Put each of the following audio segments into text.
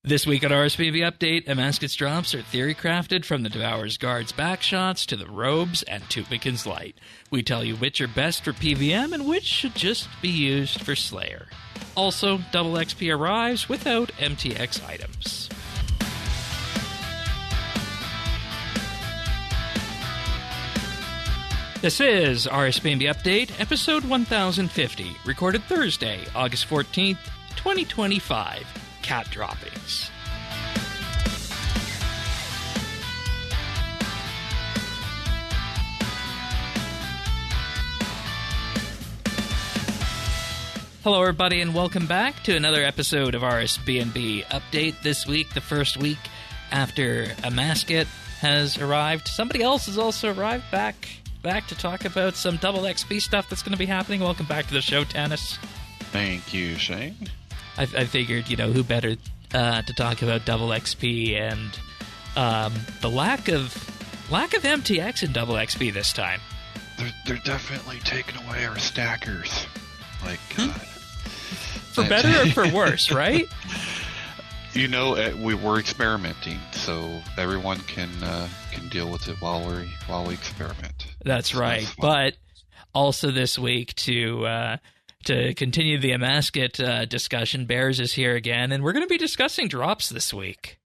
This week on RSBANDB Update, Amascut's drops are theorycrafted from the Devourer's Guard's backshots to the robes and Tumeken's light. We tell you which are best for PvM and which should just be used for Slayer. Also, double XP arrives without MTX items. This is RSBANDB Update, episode 1050, recorded Thursday, August 14th, 2025. Cat droppings. Hello everybody and welcome back to another episode of RSBANDB Update. This week, the first week after Amascut has arrived. Somebody else has also arrived back to talk about some double XP stuff that's going to be happening. Welcome back to the show, Tannis. Thank you, Shane. I figured, who better to talk about double XP and the lack of MTX in double XP this time. They're definitely taking away our stackers. For better or for worse, right? We're experimenting, so everyone can deal with it while we experiment. That's right. But also this week to continue the Amascut discussion, Bears is here again, and we're going to be discussing drops this week.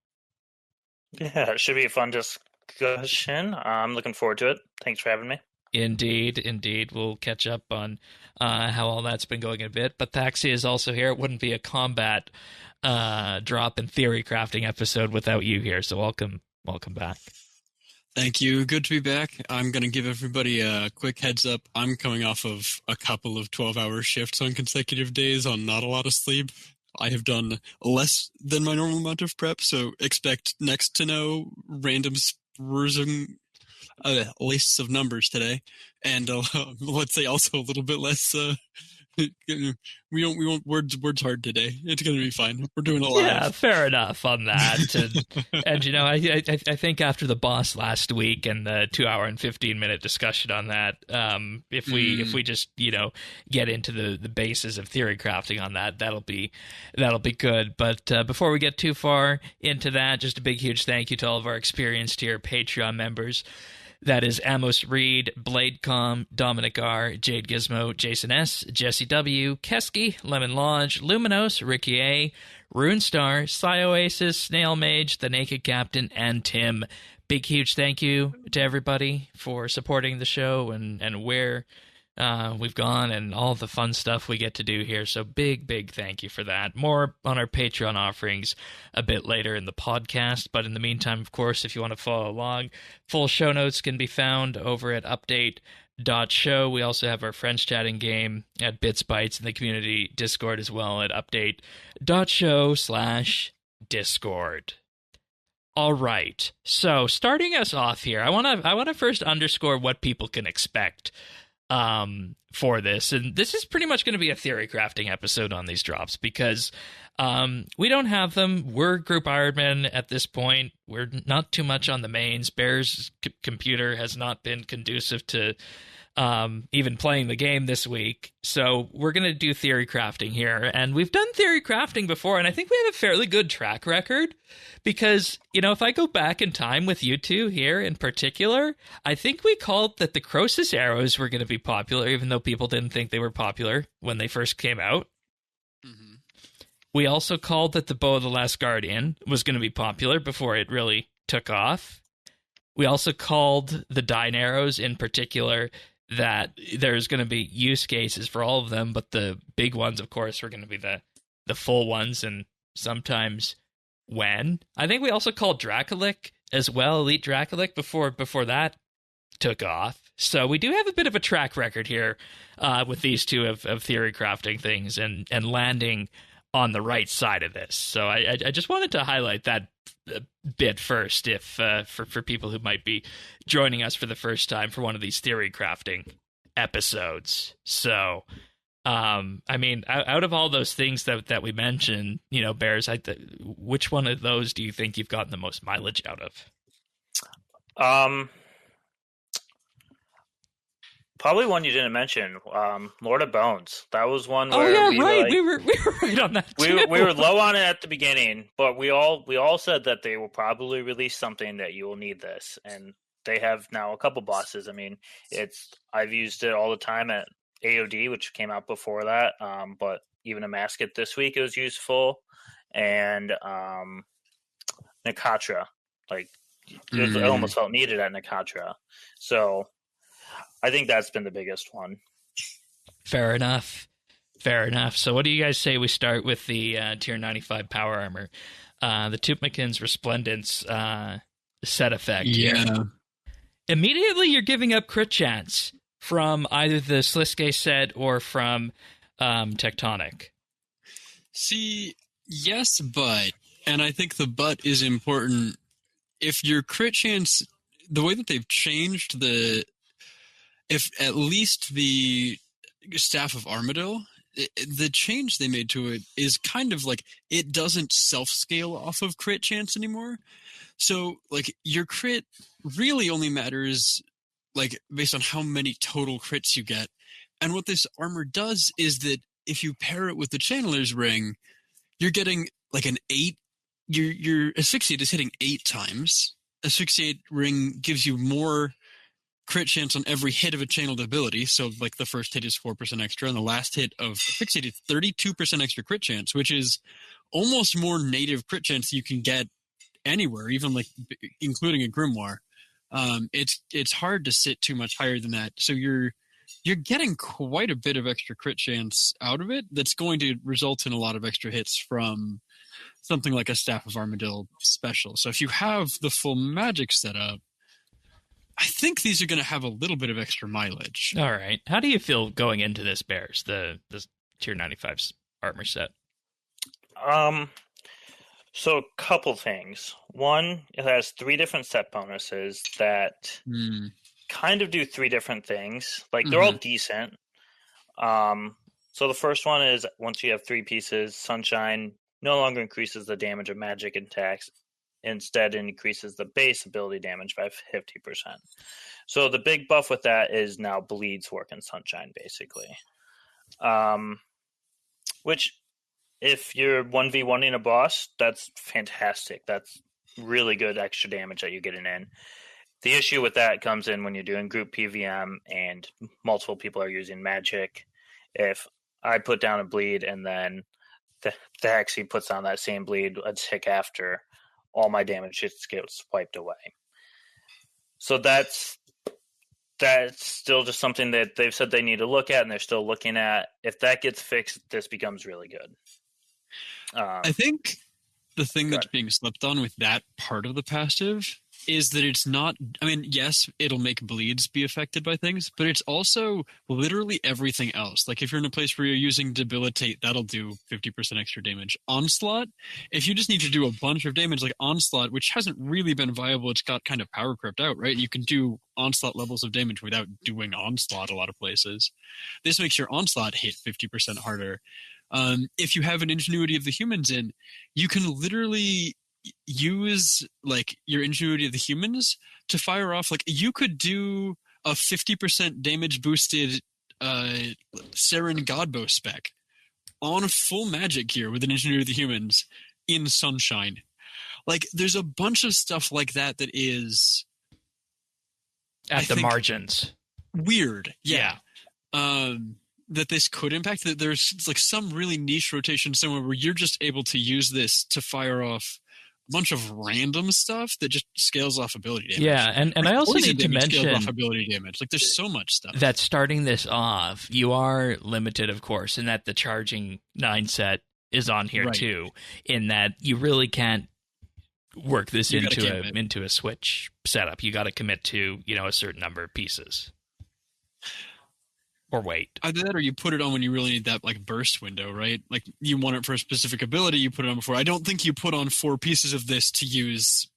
Yeah, it should be a fun discussion. I'm looking forward to it. Thanks for having me. Indeed. We'll catch up on how all that's been going in a bit. But Thaxi is also here. It wouldn't be a combat drop and theorycrafting episode without you here, so welcome back. Thank you. Good to be back. I'm going to give everybody a quick heads up. I'm coming off of a couple of 12-hour shifts on consecutive days on not a lot of sleep. I have done less than my normal amount of prep, so expect next to no random spruising lists of numbers today. And let's say also a little bit less... we won't words hard today. It's going to be fine. We're doing a lot. Yeah, fair enough on that. And I think after the boss last week and the 2 hour and 15-minute discussion on that, if we just get into the basis of theory crafting on that, that'll be good. But before we get too far into that, just a big huge thank you to all of our experienced tier Patreon members. That is Amos Reed, Bladecom, Dominic R, Jade Gizmo, Jason S, Jesse W, Kesky, Lemon Lodge, Luminos, Ricky A, Runestar, Oasis, Snail Mage, The Naked Captain, and Tim. Big huge thank you to everybody for supporting the show and where we've gone and all the fun stuff we get to do here. So big thank you for that. More on our Patreon offerings a bit later in the podcast. But in the meantime, of course, if you want to follow along, full show notes can be found over at update.show. We also have our friends chatting game at BitsBytes and the community Discord as well at update.show/Discord. All right. So starting us off here, I want to first underscore what people can expect for this, and this is pretty much going to be a theory crafting episode on these drops because we don't have them. We're Group Ironman at this point. We're not too much on the mains. Bear's computer has not been conducive to even playing the game this week, so we're going to do theory crafting here, and we've done theory crafting before, and I think we have a fairly good track record because, if I go back in time with you two here in particular, I think we called that the Croesus arrows were going to be popular, even though people didn't think they were popular when they first came out. Mm-hmm. We also called that the Bow of the Last Guardian was going to be popular before it really took off. We also called the Dyne arrows in particular that there's going to be use cases for all of them, but the big ones, of course, were going to be the full ones, and sometimes when. I think we also called Dracolic as well, Elite Dracolic, before that took off. So we do have a bit of a track record here with these two of theory crafting things and landing on the right side of this. So I just wanted to highlight that bit first, if for people who might be joining us for the first time for one of these theory crafting episodes. So, out of all those things that we mentioned, Bears, which one of those do you think you've gotten the most mileage out of? Probably one you didn't mention, Lord of Bones. That was one Oh where yeah, we right. were like, We were right on that too. we were low on it at the beginning, but we all said that they will probably release something that you will need this, and they have now a couple bosses. I mean, I've used it all the time at AOD, which came out before that, but even Amascut this week it was useful, and Nakatra, like it almost felt needed at Nakatra, so I think that's been the biggest one. Fair enough. So what do you guys say we start with the tier 95 power armor? The Tumeken's Resplendence set effect. Yeah. Here. Immediately you're giving up crit chance from either the Sliske set or from Tectonic. See, yes, but, and I think the but is important. If your crit chance, the way that they've changed if at least the Staff of Armadillo, the change they made to it is kind of like it doesn't self-scale off of crit chance anymore. So, like, your crit really only matters, like, based on how many total crits you get. And what this armor does is that if you pair it with the Channeler's Ring, you're getting, like, an 8. Your Asphyxiate is hitting 8 times. Asphyxiate Ring gives you more crit chance on every hit of a channeled ability. So, like, the first hit is 4% extra, and the last hit of Asphyxiate is 32% extra crit chance, which is almost more native crit chance you can get anywhere, even, like, including a Grimoire. It's hard to sit too much higher than that. So you're getting quite a bit of extra crit chance out of it that's going to result in a lot of extra hits from something like a Staff of Armadillo special. So if you have the full magic setup, I think these are going to have a little bit of extra mileage. All right. How do you feel going into this, Bears, the tier 95's armor set? So a couple things. One, it has 3 different set bonuses that kind of do 3 different things. Like, they're all decent. So the first one is, once you have 3 pieces, Sunshine no longer increases the damage of magic attacks. Instead, it increases the base ability damage by 50%. So the big buff with that is now bleeds work in Sunshine, basically. Which, if you're 1v1ing a boss, that's fantastic. That's really good extra damage that you're getting in. The issue with that comes in when you're doing group PvM and multiple people are using magic. If I put down a bleed and then the Hexy puts on that same bleed a tick after, all my damage just gets wiped away. So that's still just something that they've said they need to look at, and they're still looking at. If that gets fixed, this becomes really good. I think the thing that's being slept on with that part of the passive is that it's not, I mean, yes, it'll make bleeds be affected by things, but it's also literally everything else. Like, if you're in a place where you're using Debilitate, that'll do 50% extra damage. Onslaught, if you just need to do a bunch of damage, like Onslaught, which hasn't really been viable, it's got kind of power crept out, right? You can do Onslaught levels of damage without doing Onslaught a lot of places. This makes your Onslaught hit 50% harder. If you have an Ingenuity of the Humans in, you can literally use, like, your Ingenuity of the Humans to fire off, like, you could do a 50% damage boosted Seren Godbow spec on full magic gear with an Ingenuity of the Humans in Sunshine. Like, there's a bunch of stuff like that that is At the margins. Weird. Yeah. That this could impact, that there's, like, some really niche rotation somewhere where you're just able to use this to fire off a bunch of random stuff that just scales off ability damage. Yeah, and I also need to mention off ability damage. Like, there's so much stuff. That starting this off, you are limited, of course, in that the charging 9 set is on here too, in that you really can't work this into a Switch setup. You got to commit to, a certain number of pieces. Or wait. Either that or you put it on when you really need that, like, burst window, right? Like, you want it for a specific ability, you put it on before. I don't think you put on 4 pieces of this to use,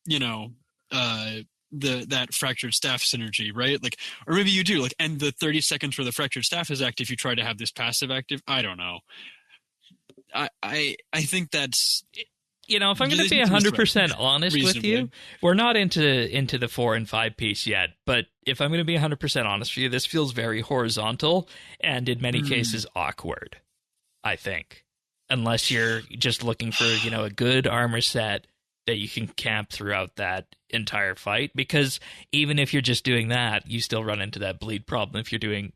that fractured staff synergy, right? Like, or maybe you do, like, and the 30 seconds where the fractured staff is active, you try to have this passive active. I don't know. I think that's you know, if I'm going to be This is 100% honest with you, reasonably. we're not into the 4 and 5 piece yet, but if I'm going to be 100% honest with you, this feels very horizontal and in many cases awkward, I think. Unless you're just looking for, you know, a good armor set that you can camp throughout that entire fight, because even if you're just doing that, you still run into that bleed problem if you're doing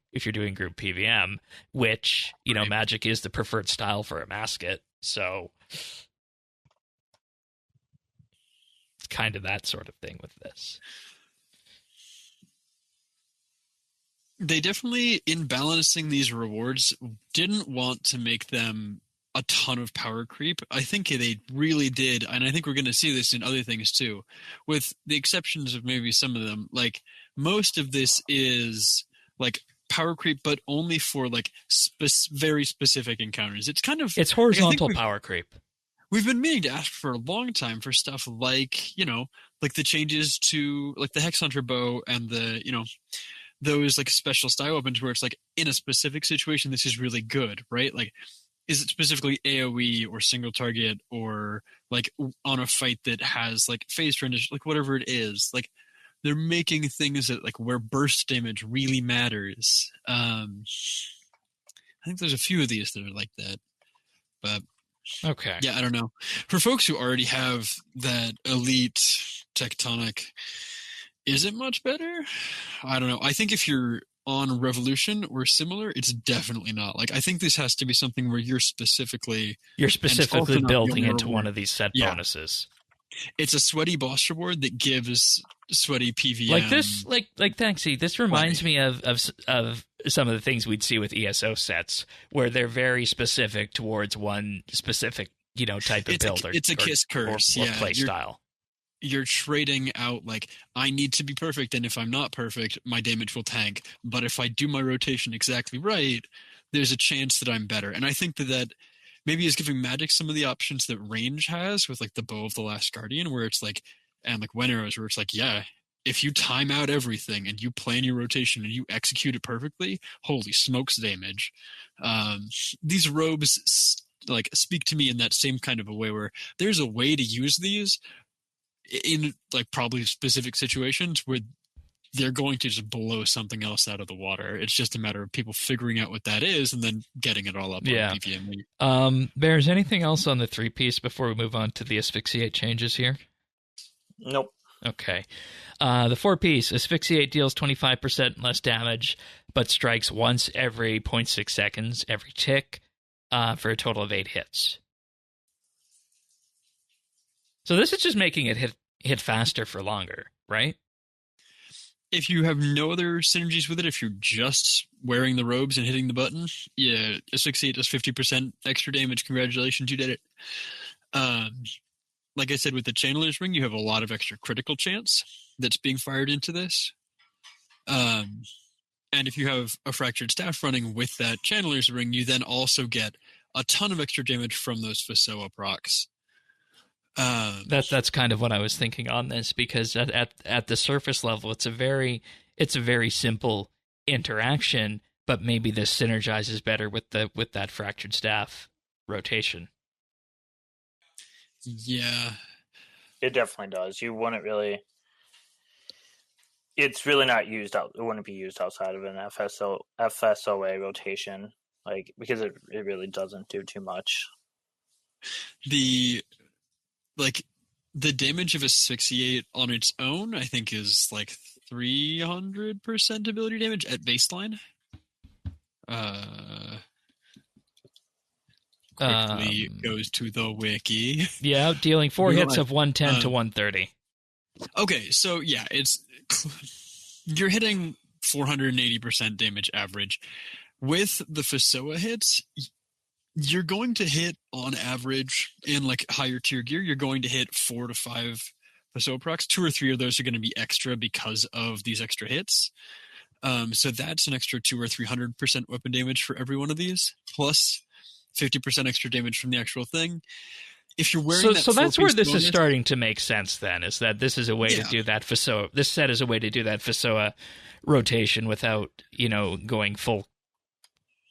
group PvM, which, you know, magic is the preferred style for Amascut. So it's kind of that sort of thing with this. They definitely, in balancing these rewards, didn't want to make them a ton of power creep. I think they really did, and I think we're going to see this in other things too, with the exceptions of maybe some of them. Like, most of this is like power creep, but only for like very specific encounters. It's horizontal power creep. We've been meaning to ask for a long time for stuff like, you know, like the changes to like the Hex Hunter bow and the, you know, those like special style weapons where it's like in a specific situation this is really good, right? Like, is it specifically AoE or single target or like on a fight that has like phase transition, like whatever it is? Like, they're making things that like where burst damage really matters. I think there's a few of these that are like that, but okay, yeah, I don't know. For folks who already have that elite tectonic, is it much better? I don't know. I think if you're on Revolution or similar, it's definitely not. Like, I think this has to be something where you're specifically building into one of these set bonuses. It's a sweaty boss reward that gives sweaty PvM. Like this, like Thanksy. This reminds me of some of the things we'd see with ESO sets, where they're very specific towards one specific, you know, type of build. It's a kiss curse, or play style. You're trading out, like, I need to be perfect, and if I'm not perfect, my damage will tank. But if I do my rotation exactly right, there's a chance that I'm better. And I think that maybe is giving Magic some of the options that range has with, like, the Bow of the Last Guardian, where it's like, and like When Arrows, where it's like, yeah, if you time out everything and you plan your rotation and you execute it perfectly, holy smokes damage. These robes, like, speak to me in that same kind of a way where there's a way to use these in like probably specific situations where they're going to just blow something else out of the water. It's just a matter of people figuring out what that is and then getting it all up on PvM. Bears, anything else on the 3-piece before we move on to the asphyxiate changes here? Nope. Okay. The 4-piece, asphyxiate deals 25% less damage, but strikes once every 0.6 seconds, every tick, for a total of 8 hits. So this is just making it hit faster for longer, right? If you have no other synergies with it, if you're just wearing the robes and hitting the button, yeah, asphyxiate does 50% extra damage. Congratulations, you did it. Like I said, with the Channeler's Ring, you have a lot of extra critical chance that's being fired into this. And if you have a Fractured Staff running with that Channeler's Ring, you then also get a ton of extra damage from those Fasoa procs. That's kind of what I was thinking on this, because at the surface level, it's a very simple interaction, but maybe this synergizes better with that Fractured Staff rotation. Yeah, it definitely does. You wouldn't really. It's really not used out. It wouldn't be used outside of an FSOA rotation, like, because it really doesn't do too much. The damage of asphyxiate on its own, I think, is like 300% ability damage at baseline. Quickly goes to the wiki. Yeah, dealing 4 hits of 110 to 130. Okay, so yeah, you're hitting 480% damage average. With the Fasoa hits, you're going to hit, on average, in like higher tier gear, you're going to hit 4 to 5 Fasoa procs. 2 or 3 of those are going to be extra because of these extra hits. So that's an extra 200 or 300% weapon damage for every one of these, plus 50% extra damage from the actual thing. If you're wearing so that's where this is starting to make sense. Then is that this is a way to do that Fasoa. This set is a way to do that Fasoa rotation without going full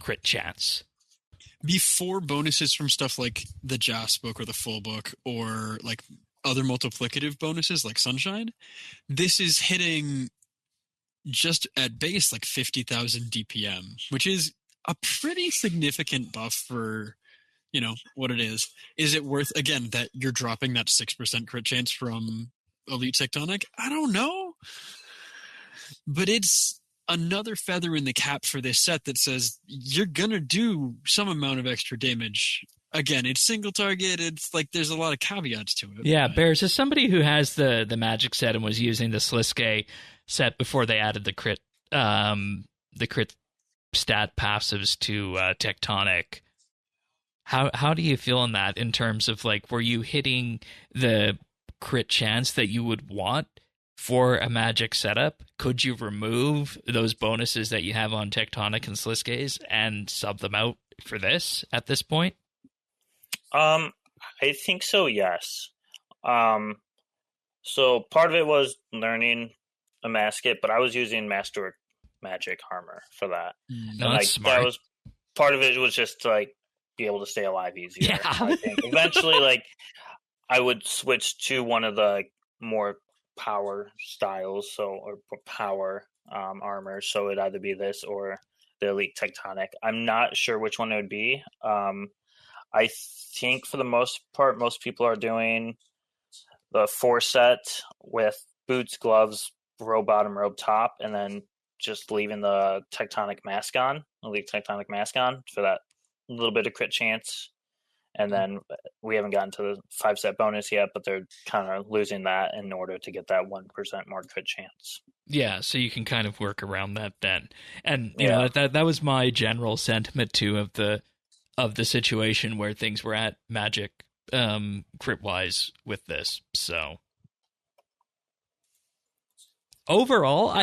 crit chance. before bonuses from stuff like the Jas book or the full book or like other multiplicative bonuses like Sunshine, this is hitting just at base like 50,000 DPM, which is a pretty significant buff for, you know, what it is. Is it worth, again, that you're dropping that 6% crit chance from Elite Tectonic? I don't know. But it's another feather in the cap for this set that says you're going to do some amount of extra damage. Again, it's single target. It's like there's a lot of caveats to it. Yeah, Bears, as somebody who has the magic set and was using the Sliske set before they added the crit stat passives to Tectonic, how do you feel on that in terms of like, were you hitting the crit chance that you would want for a magic setup? Could you remove those bonuses that you have on Tectonic and Sliskes and sub them out for this at this point? I think so, yes. So part of it was learning Amascut, but I was using Master Magic armor for that. No, that's smart. That was part of it was just to like be able to stay alive easier. Yeah. I think eventually like I would switch to one of the more power styles, or power armor. So it'd either be this or the Elite Tectonic. I'm not sure which one it would be. I think for the most part, most people are doing the 4 set with boots, gloves, robe bottom, robe top, and then just leaving the Tectonic mask on, Elite Tectonic mask on for that little bit of crit chance. And then we haven't gotten to the 5 set bonus yet, but they're kind of losing that in order to get that 1% more crit chance. Yeah, so you can kind of work around that then. And you know, that was my general sentiment too of the situation where things were at Magic crit wise with this. So overall,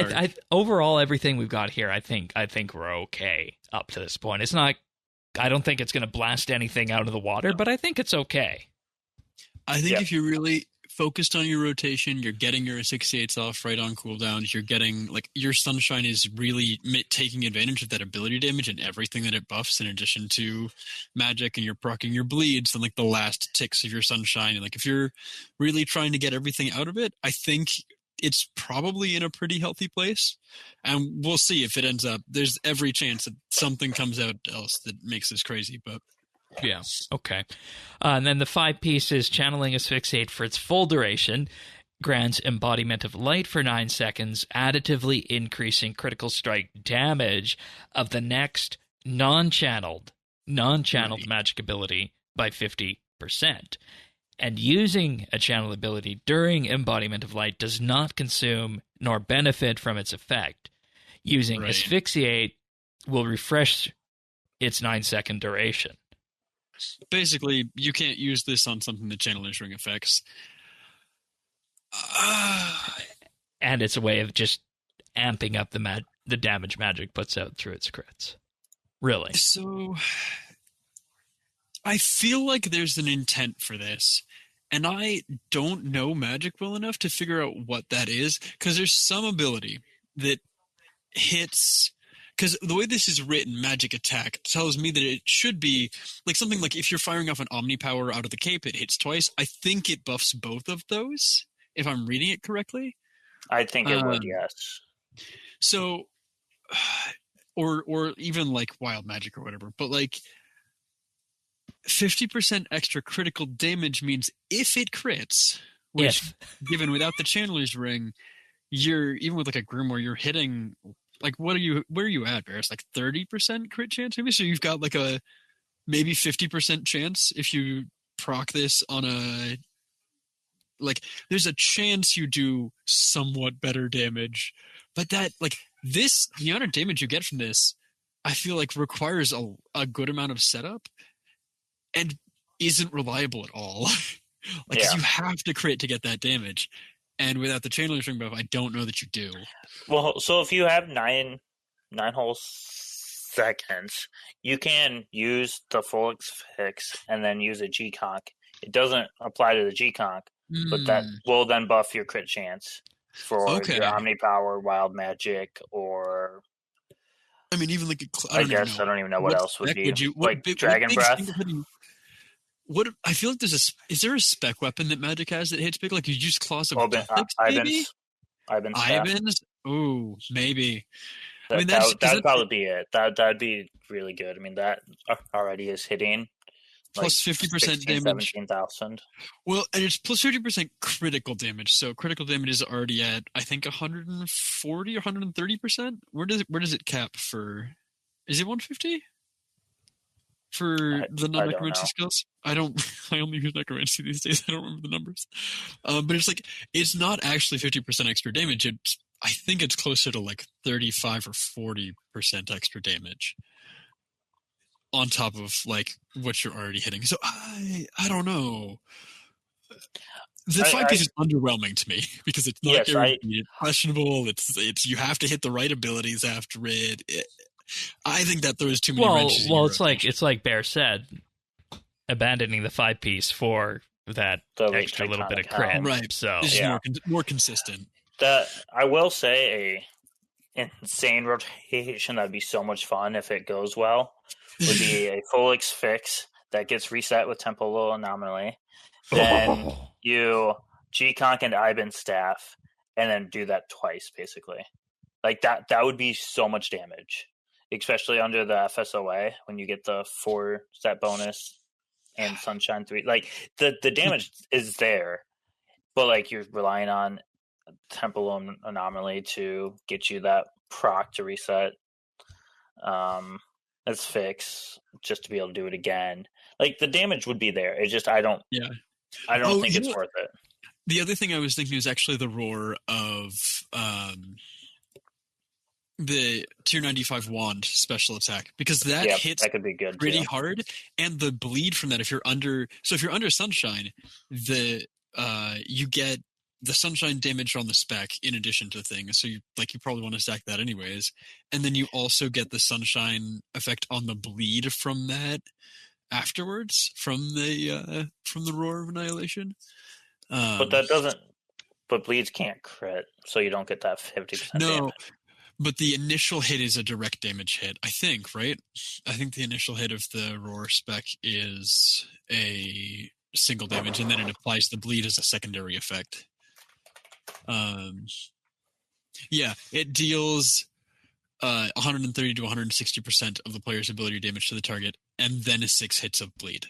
overall everything we've got here, I think we're okay up to this point. It's not, I don't think it's going to blast anything out of the water, but I think it's okay. I think if you're really focused on your rotation, you're getting your 68s off right on cooldowns, you're getting, like, your Sunshine is really taking advantage of that ability damage and everything that it buffs in addition to magic, and you're proccing your bleeds and, like, the last ticks of your Sunshine. And, like, if you're really trying to get everything out of it, I think it's probably in a pretty healthy place. And we'll see if it ends up, there's every chance that something comes out else that makes this crazy, but yeah, okay. And then the 5 pieces, Channeling Asphyxiate for its full duration, grants Embodiment of Light for 9 seconds, additively increasing critical strike damage of the next non-channeled magic ability by 50%. And using a channel ability during Embodiment of Light does not consume nor benefit from its effect. Using Asphyxiate will refresh its 9-second duration. Basically, you can't use this on something that channels ring effects. And it's a way of just amping up the damage magic puts out through its crits. Really. So, I feel like there's an intent for this, and I don't know Magic well enough to figure out what that is, because there's some ability that hits... Because the way this is written, Magic Attack, tells me that it should be like something like if you're firing off an Omni Power out of the cape, it hits twice. I think it buffs both of those, if I'm reading it correctly. I think it would, yes. So, or even like Wild Magic or whatever. But like 50% extra critical damage means if it crits, which given without the Channeler's Ring, you're even with like a Grimoire, you're hitting... Like, where are you at, Barris? Like 30% crit chance, maybe? So you've got like a maybe 50% chance if you proc this on a... Like, there's a chance you do somewhat better damage. But that, like, this, the amount of damage you get from this, I feel like requires a good amount of setup and isn't reliable at all. Like, 'cause you have to crit to get that damage. And without the channeling string buff, I don't know that you do. Well, so if you have nine whole seconds, you can use the full fix and then use a G-Conk. It doesn't apply to the G-Conk, but that will then buff your crit chance for your Omni Power, Wild Magic, or I mean, even like I don't even know what else would be. Dragon Breath? What I feel like is there a spec weapon that Magic has that hits big? Like you use Claws of Deathix, maybe? Ivan's. Ooh, maybe. That'd probably be it. That'd be really good. I mean, that already is hitting plus 50% damage. 17,000. Well, and it's plus 50% critical damage. So critical damage is already at, I think, 140 or 130%. Where does it cap for? Is it 150? For the non-necromancy skills? I only use necromancy these days. I don't remember the numbers. But it's not actually 50% extra damage. I think it's closer to like 35 or 40% extra damage on top of like what you're already hitting. So I don't know. The 5-piece is underwhelming to me because it's not guaranteed. It's questionable. It's you have to hit the right abilities after it. I think that throws too many wrenches. Well, it's like Bear said, abandoning the 5-piece for that extra little bit of crit. Right. So it's more consistent. I will say a insane rotation that'd be so much fun if it goes well would be a full fix that gets reset with Temple Anomaly. Then you G-Conk and Iban's Staff, and then do that twice, basically. Like that would be so much damage. Especially under the FSOA when you get the 4-set bonus and Sunshine 3. Like the damage is there, but like you're relying on Temple Anomaly to get you that proc to reset. That's fix just to be able to do it again. Like the damage would be there. It's just I don't think it's worth it. The other thing I was thinking is actually the roar of the tier 95 wand special attack, because that hits that could be good pretty hard, and the bleed from that if you're under Sunshine, you get the Sunshine damage on the spec in addition to things, so you probably want to stack that anyways, and then you also get the Sunshine effect on the bleed from that afterwards from the roar of annihilation. But bleeds can't crit, so you don't get that 50% damage. But the initial hit is a direct damage hit, I think, right? I think the initial hit of the Roar spec is a single damage, and then it applies the bleed as a secondary effect. It deals 130 to 160% of the player's ability damage to the target, and then 6 hits of bleed,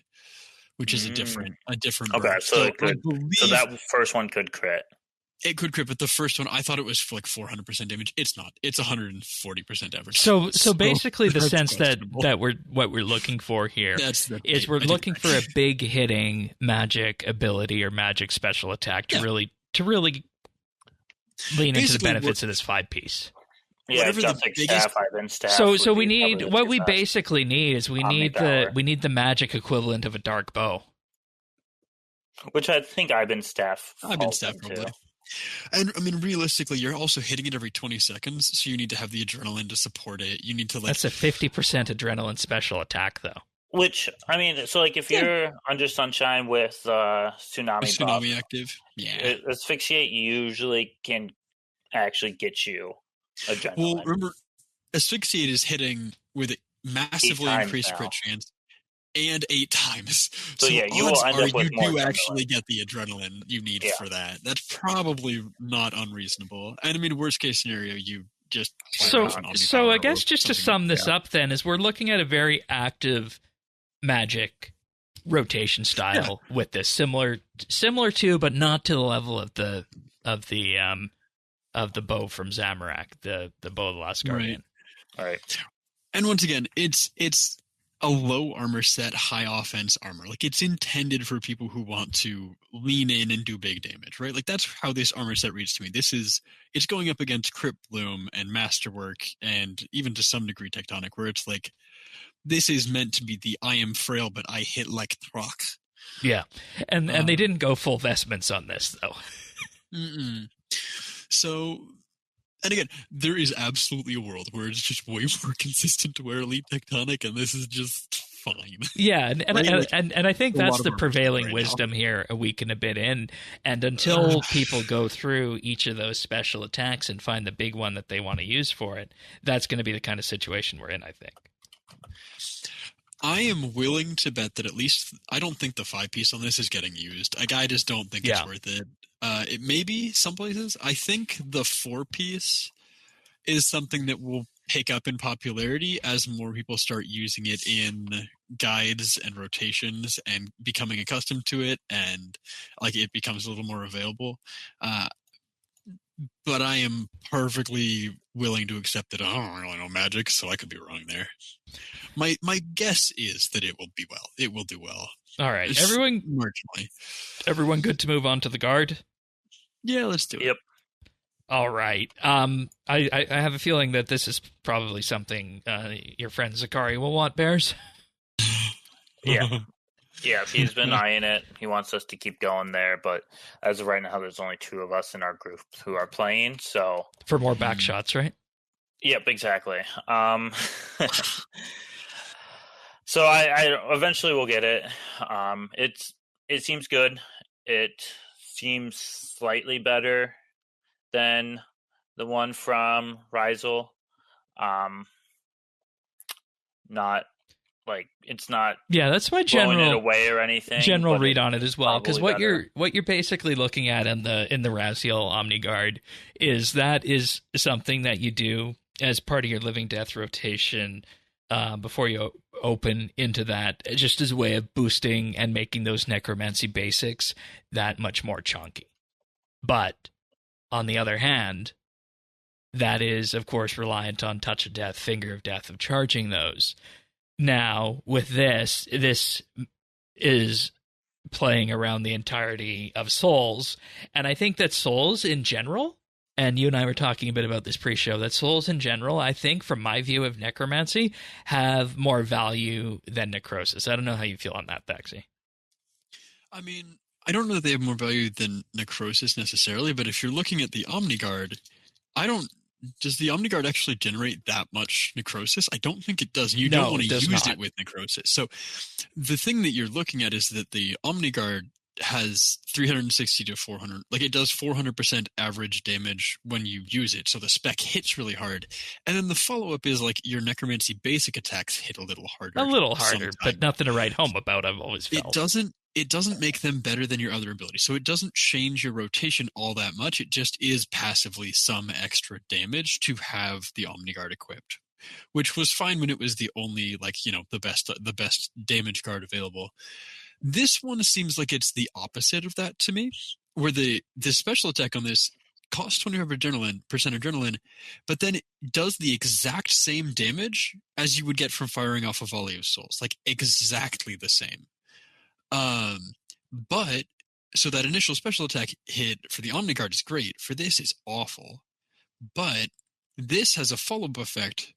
which is a different. Okay, so that first one could crit. It could crit, but the first one, I thought it was for like 400% damage. It's not. It's 140% average. So basically, the sense that what we're looking for here is we're looking for a big hitting magic ability or magic special attack to really lean into the benefits of this 5-piece. Yeah, just like staff. So we need what we basically need is we need the magic equivalent of a dark bow, which I think Iban's Staff probably. And I mean, realistically, you're also hitting it every 20 seconds, so you need to have the adrenaline to support it. You need to That's a 50% adrenaline special attack, though. Which I mean, so like if you're under Sunshine with Tsunami buff, active, Asphyxiate usually can actually get you adrenaline. Well, remember, Asphyxiate is hitting with massively increased crit chance. And 8 times. So yeah, you will end up with more. You do actually get the adrenaline you need for that. That's probably not unreasonable. And I mean, worst case scenario, you just so I guess just to sum this up, then, is we're looking at a very active magic rotation style with this, similar to, but not to the level of the bow from Zamorak, the bow of the Last Guardian. Right. And once again, it's a low armor set, high offense armor. Like, it's intended for people who want to lean in and do big damage, right? Like, that's how this armor set reads to me. It's going up against Crypt Bloom and Masterwork and even to some degree Tectonic, where it's like, this is meant to be the I am frail, but I hit like Throck. Yeah. And they didn't go full vestments on this, though. So, and again, there is absolutely a world where it's just way more consistent to wear Elite Tectonic, and this is just fine. Yeah, and I think A lot that's of the our prevailing right now. wisdom here a week and a bit in. And until people go through each of those special attacks and find the big one that they want to use for it, that's going to be the kind of situation we're in, I think. I am willing to bet that at least I don't think the 5-piece on this is getting used. Like, I just don't think it's worth it. It may be some places. I think the 4-piece is something that will pick up in popularity as more people start using it in guides and rotations and becoming accustomed to it, and like it becomes a little more available. But I am perfectly willing to accept that I don't really know Magic, so I could be wrong there. My guess is that it will be well. It will do well. All right, Just marginally. Everyone good to move on to the guard? Yeah, let's do it. Yep. All right. I have a feeling that this is probably something your friend Zakari will want, Bears. Yeah. Yeah, he's been eyeing it. He wants us to keep going there, but as of right now, there's only 2 of us in our group who are playing, so... For more backshots, right? Yep, exactly. So I eventually will get it. It seems good. It seems slightly better than the one from Rizal. Not like it's not. Yeah, that's my blowing general it away or anything. General read on it as well, because what better. you're basically looking at in the Raziel Omniguard is something that you do as part of your living death rotation before you open into that, just as a way of boosting and making those necromancy basics that much more chunky. But on the other hand, that is of course reliant on touch of death, finger of death of charging those. Now with this is playing around the entirety of souls, and I think that souls in general, and you and I were talking a bit about this pre-show, that souls in general, I think, from my view of necromancy, have more value than necrosis. I don't know how you feel on that, Thaxi. I mean, I don't know that they have more value than necrosis necessarily, but if you're looking at the Omniguard, does the Omniguard actually generate that much necrosis? I don't think it does. And you don't want to use it with necrosis. So the thing that you're looking at is that the Omniguard has 360 to 400, like it does 400% average damage when you use it, so the spec hits really hard, and then the follow-up is like your necromancy basic attacks hit a little harder, but nothing to write home about. I've always felt it doesn't make them better than your other abilities, so it doesn't change your rotation all that much. It just is passively some extra damage to have the Omniguard equipped, which was fine when it was the only, like, you know, the best damage guard available. This one seems like it's the opposite of that to me, where the special attack on this costs 25% adrenaline, but then it does the exact same damage as you would get from firing off a volley of souls, like exactly the same. But so that initial special attack hit for the Omniguard is great. For this is awful, but this has a follow-up effect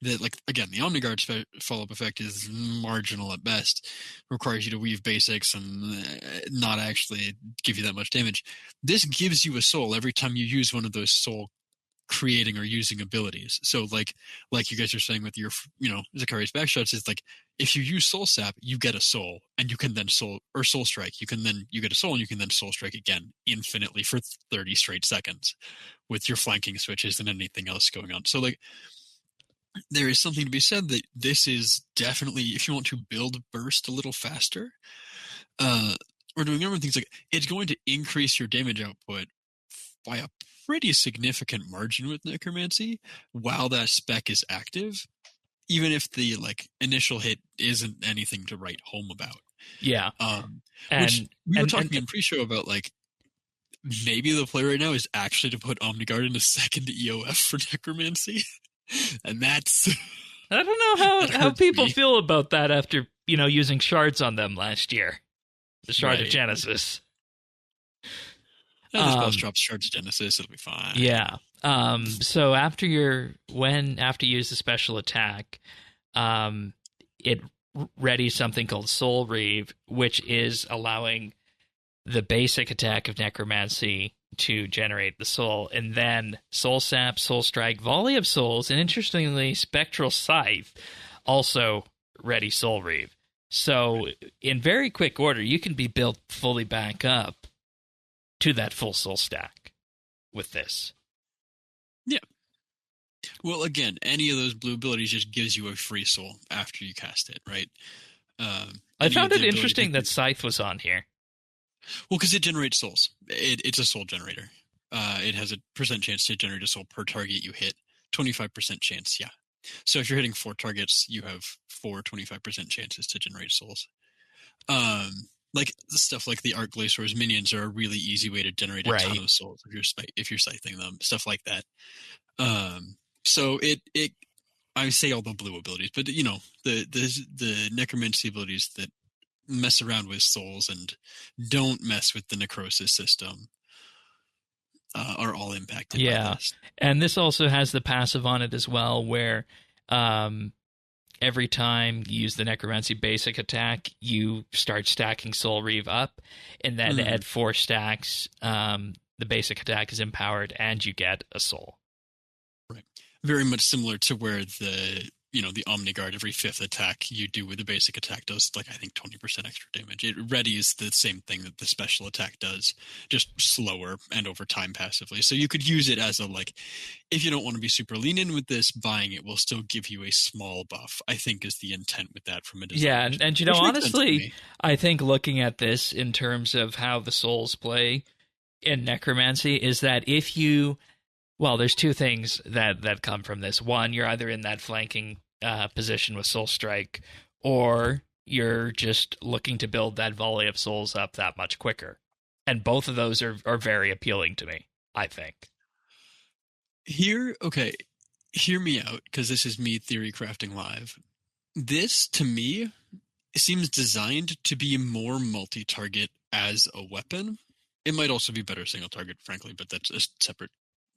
that, like, again, the Omniguard follow-up effect is marginal at best. Requires you to weave basics and not actually give you that much damage. This gives you a soul every time you use one of those soul creating or using abilities. So like you guys are saying with your, you know, Zakari's backshots, is like if you use soul sap, you get a soul, and you can then soul strike. You get a soul, and you can then soul strike again infinitely for 30 straight seconds with your flanking switches and anything else going on. So like, there is something to be said that this is definitely, if you want to build burst a little faster, or doing other things, like it's going to increase your damage output by a pretty significant margin with necromancy while that spec is active, even if the like initial hit isn't anything to write home about. Yeah. Which we were talking in pre-show about, like, maybe the play right now is actually to put Omniguard in a second EOF for necromancy. And that's... I don't know how people feel about that after, you know, using shards on them last year. The Shard of Genesis. Just drops Shards of Genesis, it'll be fine. Yeah. So after you use the special attack, it readies something called Soul Reave, which is allowing the basic attack of necromancy to generate the soul, and then Soul Sap, Soul Strike, Volley of Souls, and interestingly, Spectral Scythe also ready Soul Reave. So in very quick order, you can be built fully back up to that full soul stack with this. Yeah. Well, again, any of those blue abilities just gives you a free soul after you cast it, right? I found it interesting that Scythe was on here. Well, because it generates souls. It's a soul generator. It has a percent chance to generate a soul per target you hit. 25% chance, yeah. So if you're hitting 4 targets, you have 25% chances to generate souls. Like stuff like the Arc Glacior's minions are a really easy way to generate a ton of souls if you're scything them, stuff like that. So it I say all the blue abilities, but you know the necromancy abilities that mess around with souls and don't mess with the necrosis system are all impacted by this. And this also has the passive on it as well, where every time you use the necromancy basic attack, you start stacking Soul Reave up, and then at 4 stacks, the basic attack is empowered, and you get a soul. Right. Very much similar to where the Omniguard, every 5th attack you do with the basic attack does, like, I think 20% extra damage. It readies the same thing that the special attack does, just slower and over time passively. So you could use it as a, like, if you don't want to be super lean in with this, buying it will still give you a small buff, I think is the intent with that from a design. Yeah, and you know, honestly, I think looking at this in terms of how the souls play in necromancy is that if you... Well, there's 2 things that come from this. One, you're either in that flanking position with Soul Strike, or you're just looking to build that volley of souls up that much quicker. And both of those are very appealing to me, I think. Hear me out, because this is me theory crafting live. This, to me, seems designed to be more multi-target as a weapon. It might also be better single target, frankly, but that's a separate...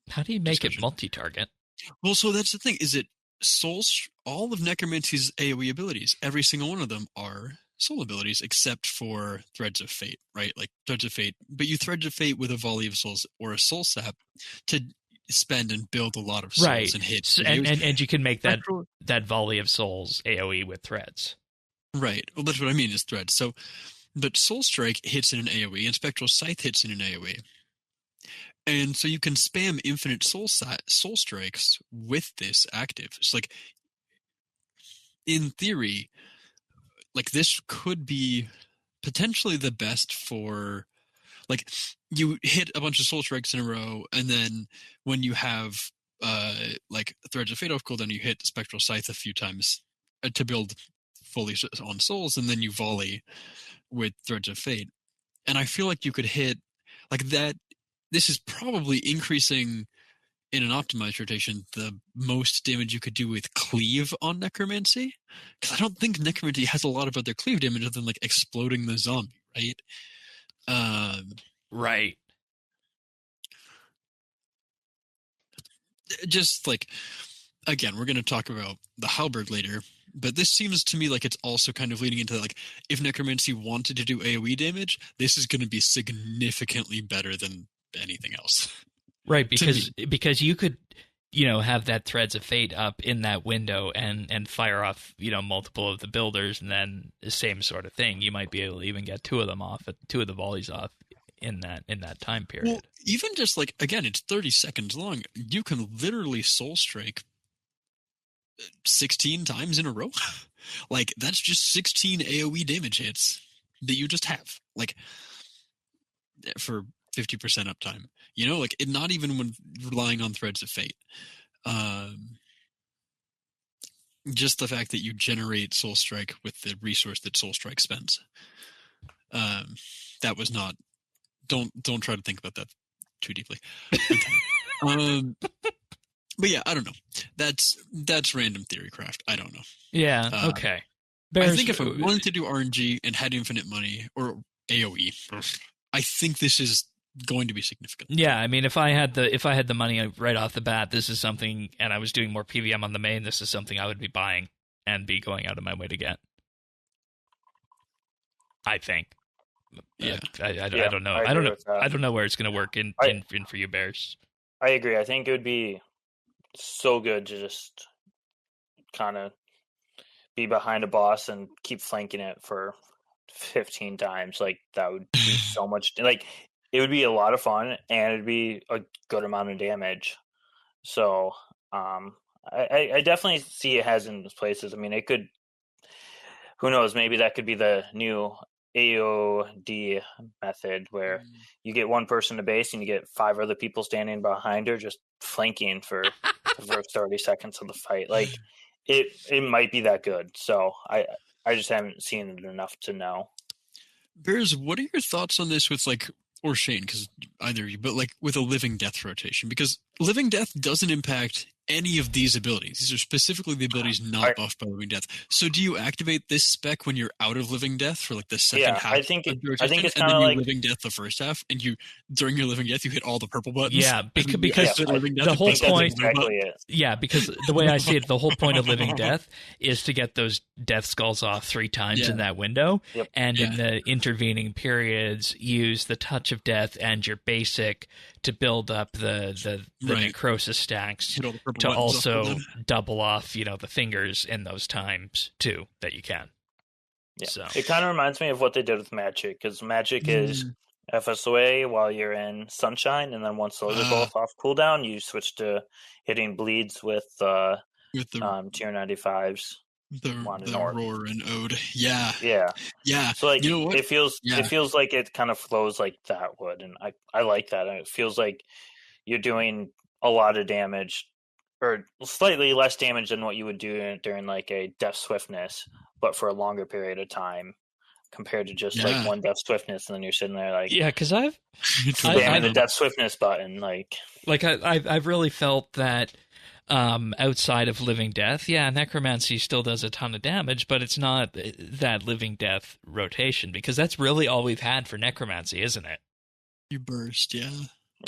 How do you make it multi-target? Well, so that's the thing. Is it souls? All of Necromancy's AoE abilities, every single one of them are soul abilities, except for Threads of Fate, right? Like Threads of Fate. But you Threads of Fate with a volley of souls or a soul sap to spend and build a lot of souls and hits. And you can make that volley of souls AoE with threads. Right. Well, that's what I mean is threads. So, but Soul Strike hits in an AoE and Spectral Scythe hits in an AoE. And so you can spam infinite soul strikes with this active. It's like, in theory, like this could be potentially the best for, like, you hit a bunch of soul strikes in a row, and then when you have like Threads of Fate off cooldown, you hit Spectral Scythe a few times to build fully on souls, and then you volley with Threads of Fate. And I feel like you could hit like that. This is probably increasing in an optimized rotation the most damage you could do with cleave on necromancy, because I don't think necromancy has a lot of other cleave damage other than like exploding the zombie, right? Right. Just like, again, we're going to talk about the halberd later, but this seems to me like it's also kind of leading into, like, if necromancy wanted to do AoE damage, this is going to be significantly better than anything else. Right, because you could, have that Threads of Fate up in that window and fire off, multiple of the builders, and then the same sort of thing. You might be able to even get 2 of them off, 2 of the volleys off in that time period. Well, even just like, again, it's 30 seconds long. You can literally soul strike 16 times in a row. Like, that's just 16 AoE damage hits that you just have, like, for 50% uptime, like it, not even when relying on Threads of Fate. Just the fact that you generate Soul Strike with the resource that Soul Strike spends. That was not. Don't try to think about that too deeply. But yeah, I don't know. That's random theory craft. I don't know. Yeah. Okay. I think if I wanted to do RNG and had infinite money or AoE, I think this is going to be significant. Yeah, I mean, if I had the money right off the bat, this is something, and I was doing more PvM on the main, this is something I would be buying and be going out of my way to get. I think. Yeah. I don't know. I don't know where it's going to work in for you bears. I agree. I think it would be so good to just kind of be behind a boss and keep flanking it for 15 times. Like that would be so much. Like it would be a lot of fun, and it'd be a good amount of damage. So I definitely see it has in its places. I mean, it could. Who knows? Maybe that could be the new AOD method where you get one person to base and you get 5 other people standing behind her just flanking for the first 30 seconds of the fight. Like it might be that good. So I just haven't seen it enough to know. Bears, what are your thoughts on this with like, or Shane, because either of you, but like with a living death rotation? Because living death doesn't impact any of these abilities. These are specifically the abilities not buffed by living death. So do you activate this spec when you're out of living death for like the second half? I think it's kind of like living death the first half, and you during your living death you hit all the purple buttons. Yeah, because the whole point. Exactly it. Yeah, because the way I see it, the whole point of living death is to get those death skulls off 3 times in that window, and in the intervening periods, use the touch of death and your basic to build up the necrosis stacks to also double off, the fingers in those times too that you can. Yeah, so it kind of reminds me of what they did with Magic, because Magic is FSOA while you're in Sunshine, and then once those are both off cooldown, you switch to hitting bleeds with the tier 95s. The roar and ode. Yeah. So like, you know what? it feels like it kind of flows like that would, and I like that. It feels like you're doing a lot of damage, or slightly less damage than what you would do during like a Death Swiftness, but for a longer period of time compared to just like one Death Swiftness, and then you're sitting there like because I've spamming the Death Swiftness button I've really felt that. Outside of living death, necromancy still does a ton of damage, but it's not that living death rotation, because that's really all we've had for necromancy, isn't it? You burst, yeah.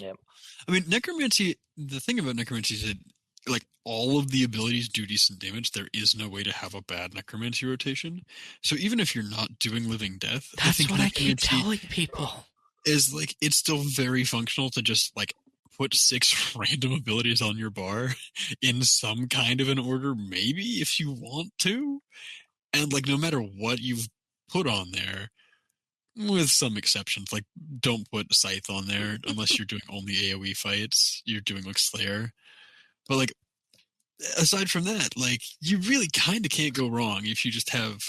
I mean, necromancy, the thing about necromancy is that like all of the abilities do decent damage. There is no way to have a bad necromancy rotation. So even if you're not doing living death, that's what I keep telling people. Is like it's still very functional to just like put 6 random abilities on your bar in some kind of an order, maybe if you want to. And like no matter what you've put on there, with some exceptions, like don't put Scythe on there unless you're doing only AoE fights. You're doing like Slayer. But like aside from that, like you really kind of can't go wrong if you just have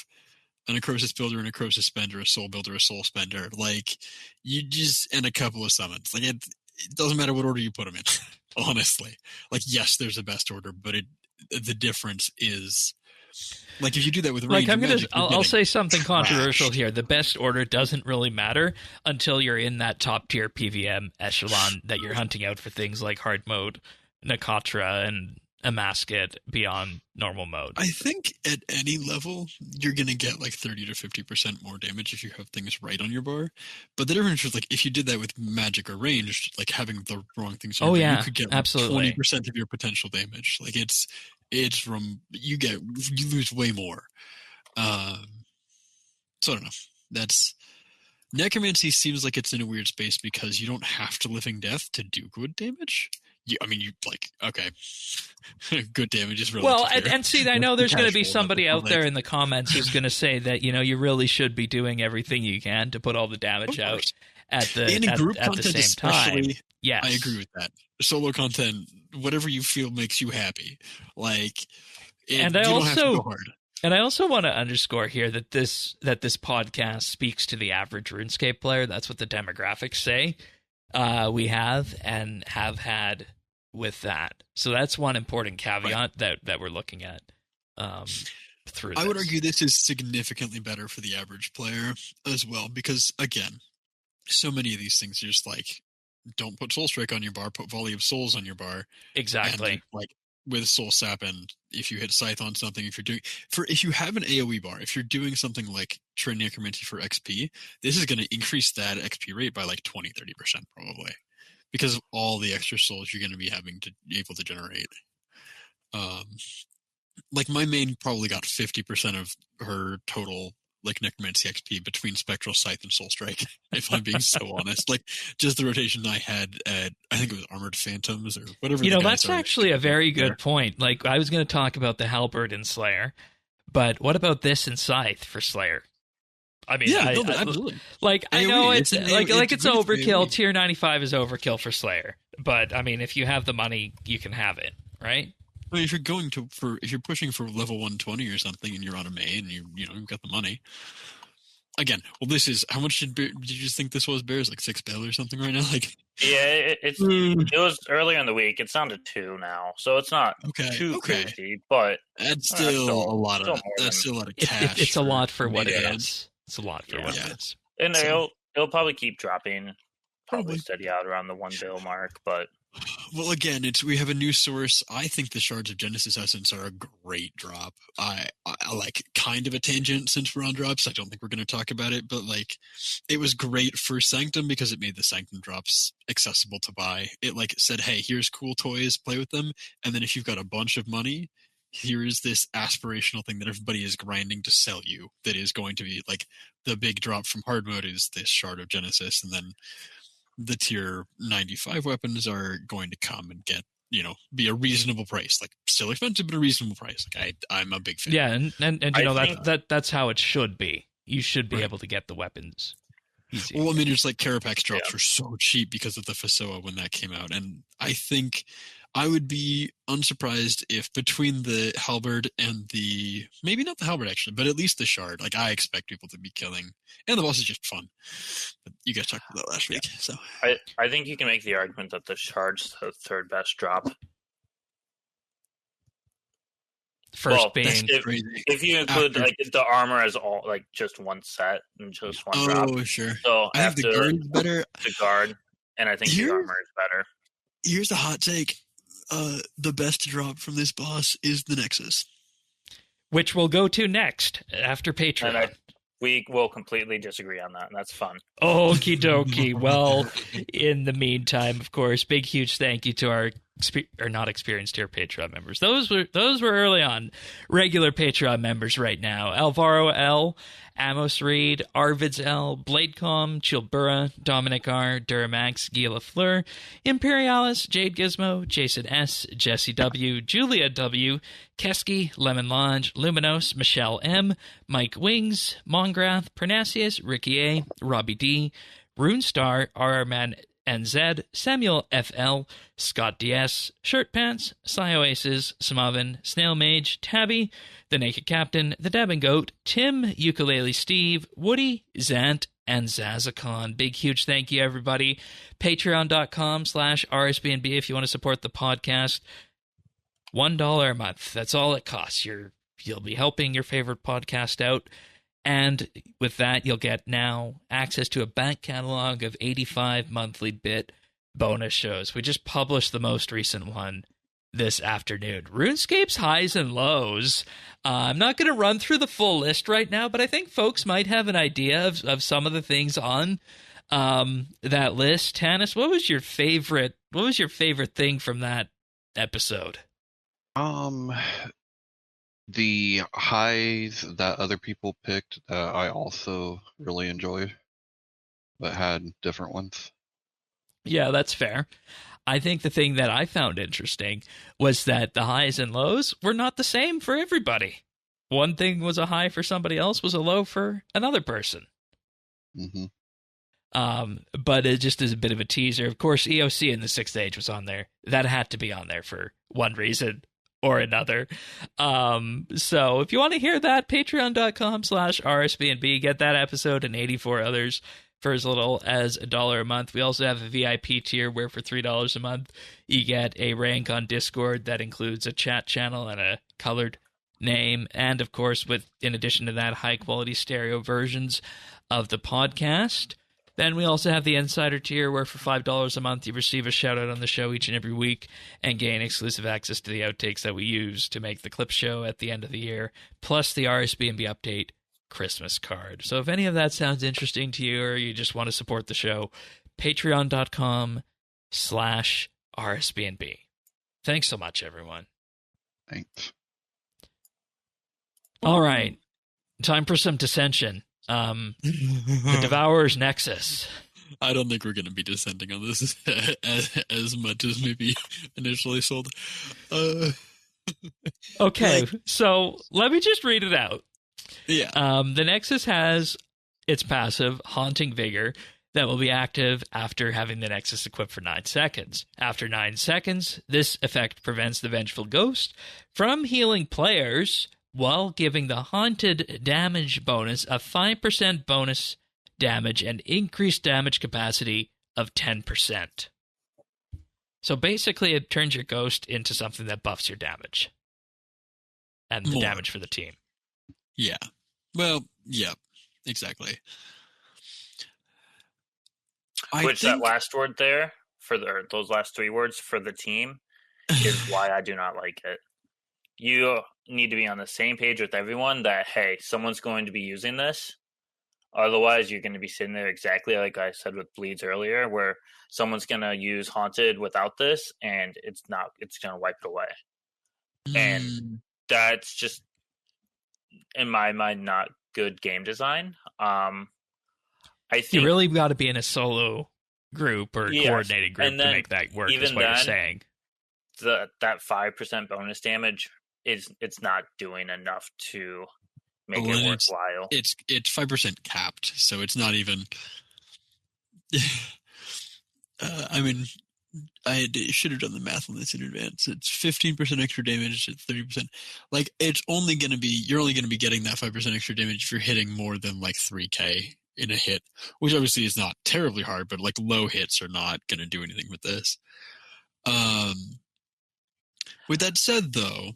a Necrosis builder, a Necrosis spender, a Soul builder, a Soul spender. Like you just, and a couple of summons. Like it doesn't matter what order you put them in, honestly. Like, yes, there's a best order, but the difference is, like, if you do that with range magic, I'll say something controversial here. The best order doesn't really matter until you're in that top tier PvM echelon that you're hunting out for things like hard mode, Nakatra, and Amascut beyond normal mode. I think at any level, you're going to get like 30 to 50% more damage if you have things right on your bar. But the difference is like if you did that with magic or ranged, like having the wrong things on your bar, you could get like 20% of your potential damage. Like it's from, you lose way more. So I don't know. That's necromancy seems like it's in a weird space because you don't have to living death to do good damage. Okay, good damage is really and see, I know there's going to be somebody out there in the comments who's going to say that you really should be doing everything you can to put all the damage out at the same time. Yes, I agree with that. Solo content, whatever you feel makes you happy. Like, you don't have to go hard. And I also want to underscore here that this podcast speaks to the average RuneScape player. That's what the demographics say. We have and have had with that. So that's one important caveat that we're looking at through this. I would argue this is significantly better for the average player as well, because again, so many of these things are just like, don't put Soul Strike on your bar, put Volley of Souls on your bar. Exactly. And, like with Soul Sap, and if you hit Scythe on something, if you have an AoE bar, if you're doing something like Train Necromancy for XP, this is going to increase that XP rate by like 20-30% probably, because of all the extra souls you're going to be able to generate. Like my main probably got 50% of her total like Necromancy XP between Spectral Scythe and Soul Strike, if I'm being so honest. Like just the rotation I had at, I think it was Armored Phantoms or whatever. That's actually a very good point. Like I was going to talk about the Halberd and Slayer, But what about this in Scythe for Slayer? I mean, Yeah, absolutely. Like, I AoE, know it's it's overkill. AoE. Tier 95 is overkill for Slayer. But, I mean, if you have the money, you can have it, right? Well, if you're pushing for level 120 or something, and you're on a main, and you've got the money. Again, well, this is how much did you just think this was? Bears like 6 bill or something right now? Like, yeah, it was earlier in the week. It's down to 2 now, so it's not too crazy. But that's still a lot of cash. It's a lot for what it ads. is. It's a lot for what it is. And it'll probably keep dropping, probably steady out around the 1 bill mark, but. Well, again, we have a new source. I think the Shards of Genesis Essence are a great drop. I like kind of a tangent since we're on drops. I don't think we're going to talk about it, but like it was great for Sanctum because it made the Sanctum drops accessible to buy. It like said, hey, here's cool toys, play with them. And then if you've got a bunch of money, here's this aspirational thing that everybody is grinding to sell you that is going to be like the big drop from hard mode is this Shard of Genesis. And then the tier 95 weapons are going to come and get, be a reasonable price. Like still expensive, but a reasonable price. Like I'm a big fan. Yeah, and that's how it should be. You should be able to get the weapons easy. Well, I mean, it's like Carapax drops were so cheap because of the Fasoa when that came out. And I think I would be unsurprised if between the halberd and maybe not the halberd actually, but at least the shard, like I expect people to be killing. And the boss is just fun. But you guys talked about that last week. So I think you can make the argument that the shard's the third best drop. First being if you include like the armor as all like just one set and just one drop. Oh, sure. So I think the guard is better. The guard, and I think the armor is better. Here's a hot take. The best drop from this boss is the Nexus, which we'll go to next after Patreon. We will completely disagree on that, and that's fun. Okie dokie. Well, in the meantime, of course, big huge thank you to our not experienced tier Patreon members. Those were early on. Regular Patreon members right now: Alvaro L, Amos Reed, Arvids L, Bladecom, Chilbura, Dominic R, Duramax, Gila Fleur, Imperialis, Jade Gizmo, Jason S, Jesse W, Julia W, Keski, Lemon Lodge, Luminos, Michelle M, Mike Wings, Mongrath, Pernasius, Ricky A, Robbie D, Runestar, RRman NZ, Samuel FL, Scott DS, Shirt Pants, Oasis, Samavin, Snail Mage, Tabby, The Naked Captain, The Dabbing Goat, Tim, Ukulele Steve, Woody, Zant, and Zazakon. Big, huge thank you, everybody. Patreon.com/RSBNB if you want to support the podcast. $1 a month. That's all it costs. You'll be helping your favorite podcast out. And with that, you'll get now access to a back catalog of 85 monthly bit bonus shows. We just published the most recent one this afternoon. RuneScape's highs and lows. I'm not going to run through the full list right now, but I think folks might have an idea of some of the things on that list. Tanis, what was your favorite thing from that episode? The highs that other people picked that I also really enjoyed, but had different ones. Yeah, that's fair. I think the thing that I found interesting was that the highs and lows were not the same for everybody. One thing was a high for somebody else, was a low for another person. Mm-hmm. But it just is a bit of a teaser. Of course, EOC in the 6th Age was on there. That had to be on there for one reason or another. So if you want to hear that, patreon.com/RSBNB, get that episode and 84 others for as little as $1 a month. We also have a VIP tier where for $3 a month, you get a rank on Discord that includes a chat channel and a colored name. And of course, in addition to that, high quality stereo versions of the podcast. Then we also have the Insider tier, where for $5 a month, you receive a shout-out on the show each and every week and gain exclusive access to the outtakes that we use to make the clip show at the end of the year, plus the RSBNB update Christmas card. So if any of that sounds interesting to you or you just want to support the show, patreon.com/RSBNB. Thanks so much, everyone. Thanks. All right. Time for some dissension. The Devourer's Nexus. I don't think we're going to be descending on this as much as maybe initially sold. Okay, so let me just read it out. Yeah. The Nexus has its passive, Haunting Vigor, that will be active after having the Nexus equipped for 9 seconds. After 9 seconds, this effect prevents the Vengeful Ghost from healing players while giving the haunted damage bonus a 5% bonus damage and increased damage capacity of 10%. So basically, it turns your ghost into something that buffs your damage and the damage for the team. Yeah. Well, yeah, exactly. That last word there, those last 3 words for the team, is why I do not like it. You need to be on the same page with everyone that, hey, someone's going to be using this. Otherwise, you're going to be sitting there exactly like I said with Bleeds earlier, where someone's going to use Haunted without this, and it's going to wipe it away. And that's just, in my mind, not good game design. I think you really got to be in a solo group or coordinated group to make that work, is what you're saying. That 5% bonus damage, it's not doing enough to make it worthwhile. It's 5% capped, so it's not even. I mean, I should have done the math on this in advance. It's 15% extra damage at 30%. Like, you're only going to be getting that 5% extra damage if you're hitting more than like 3k in a hit, which obviously is not terribly hard, but like low hits are not going to do anything with this. With that said, though,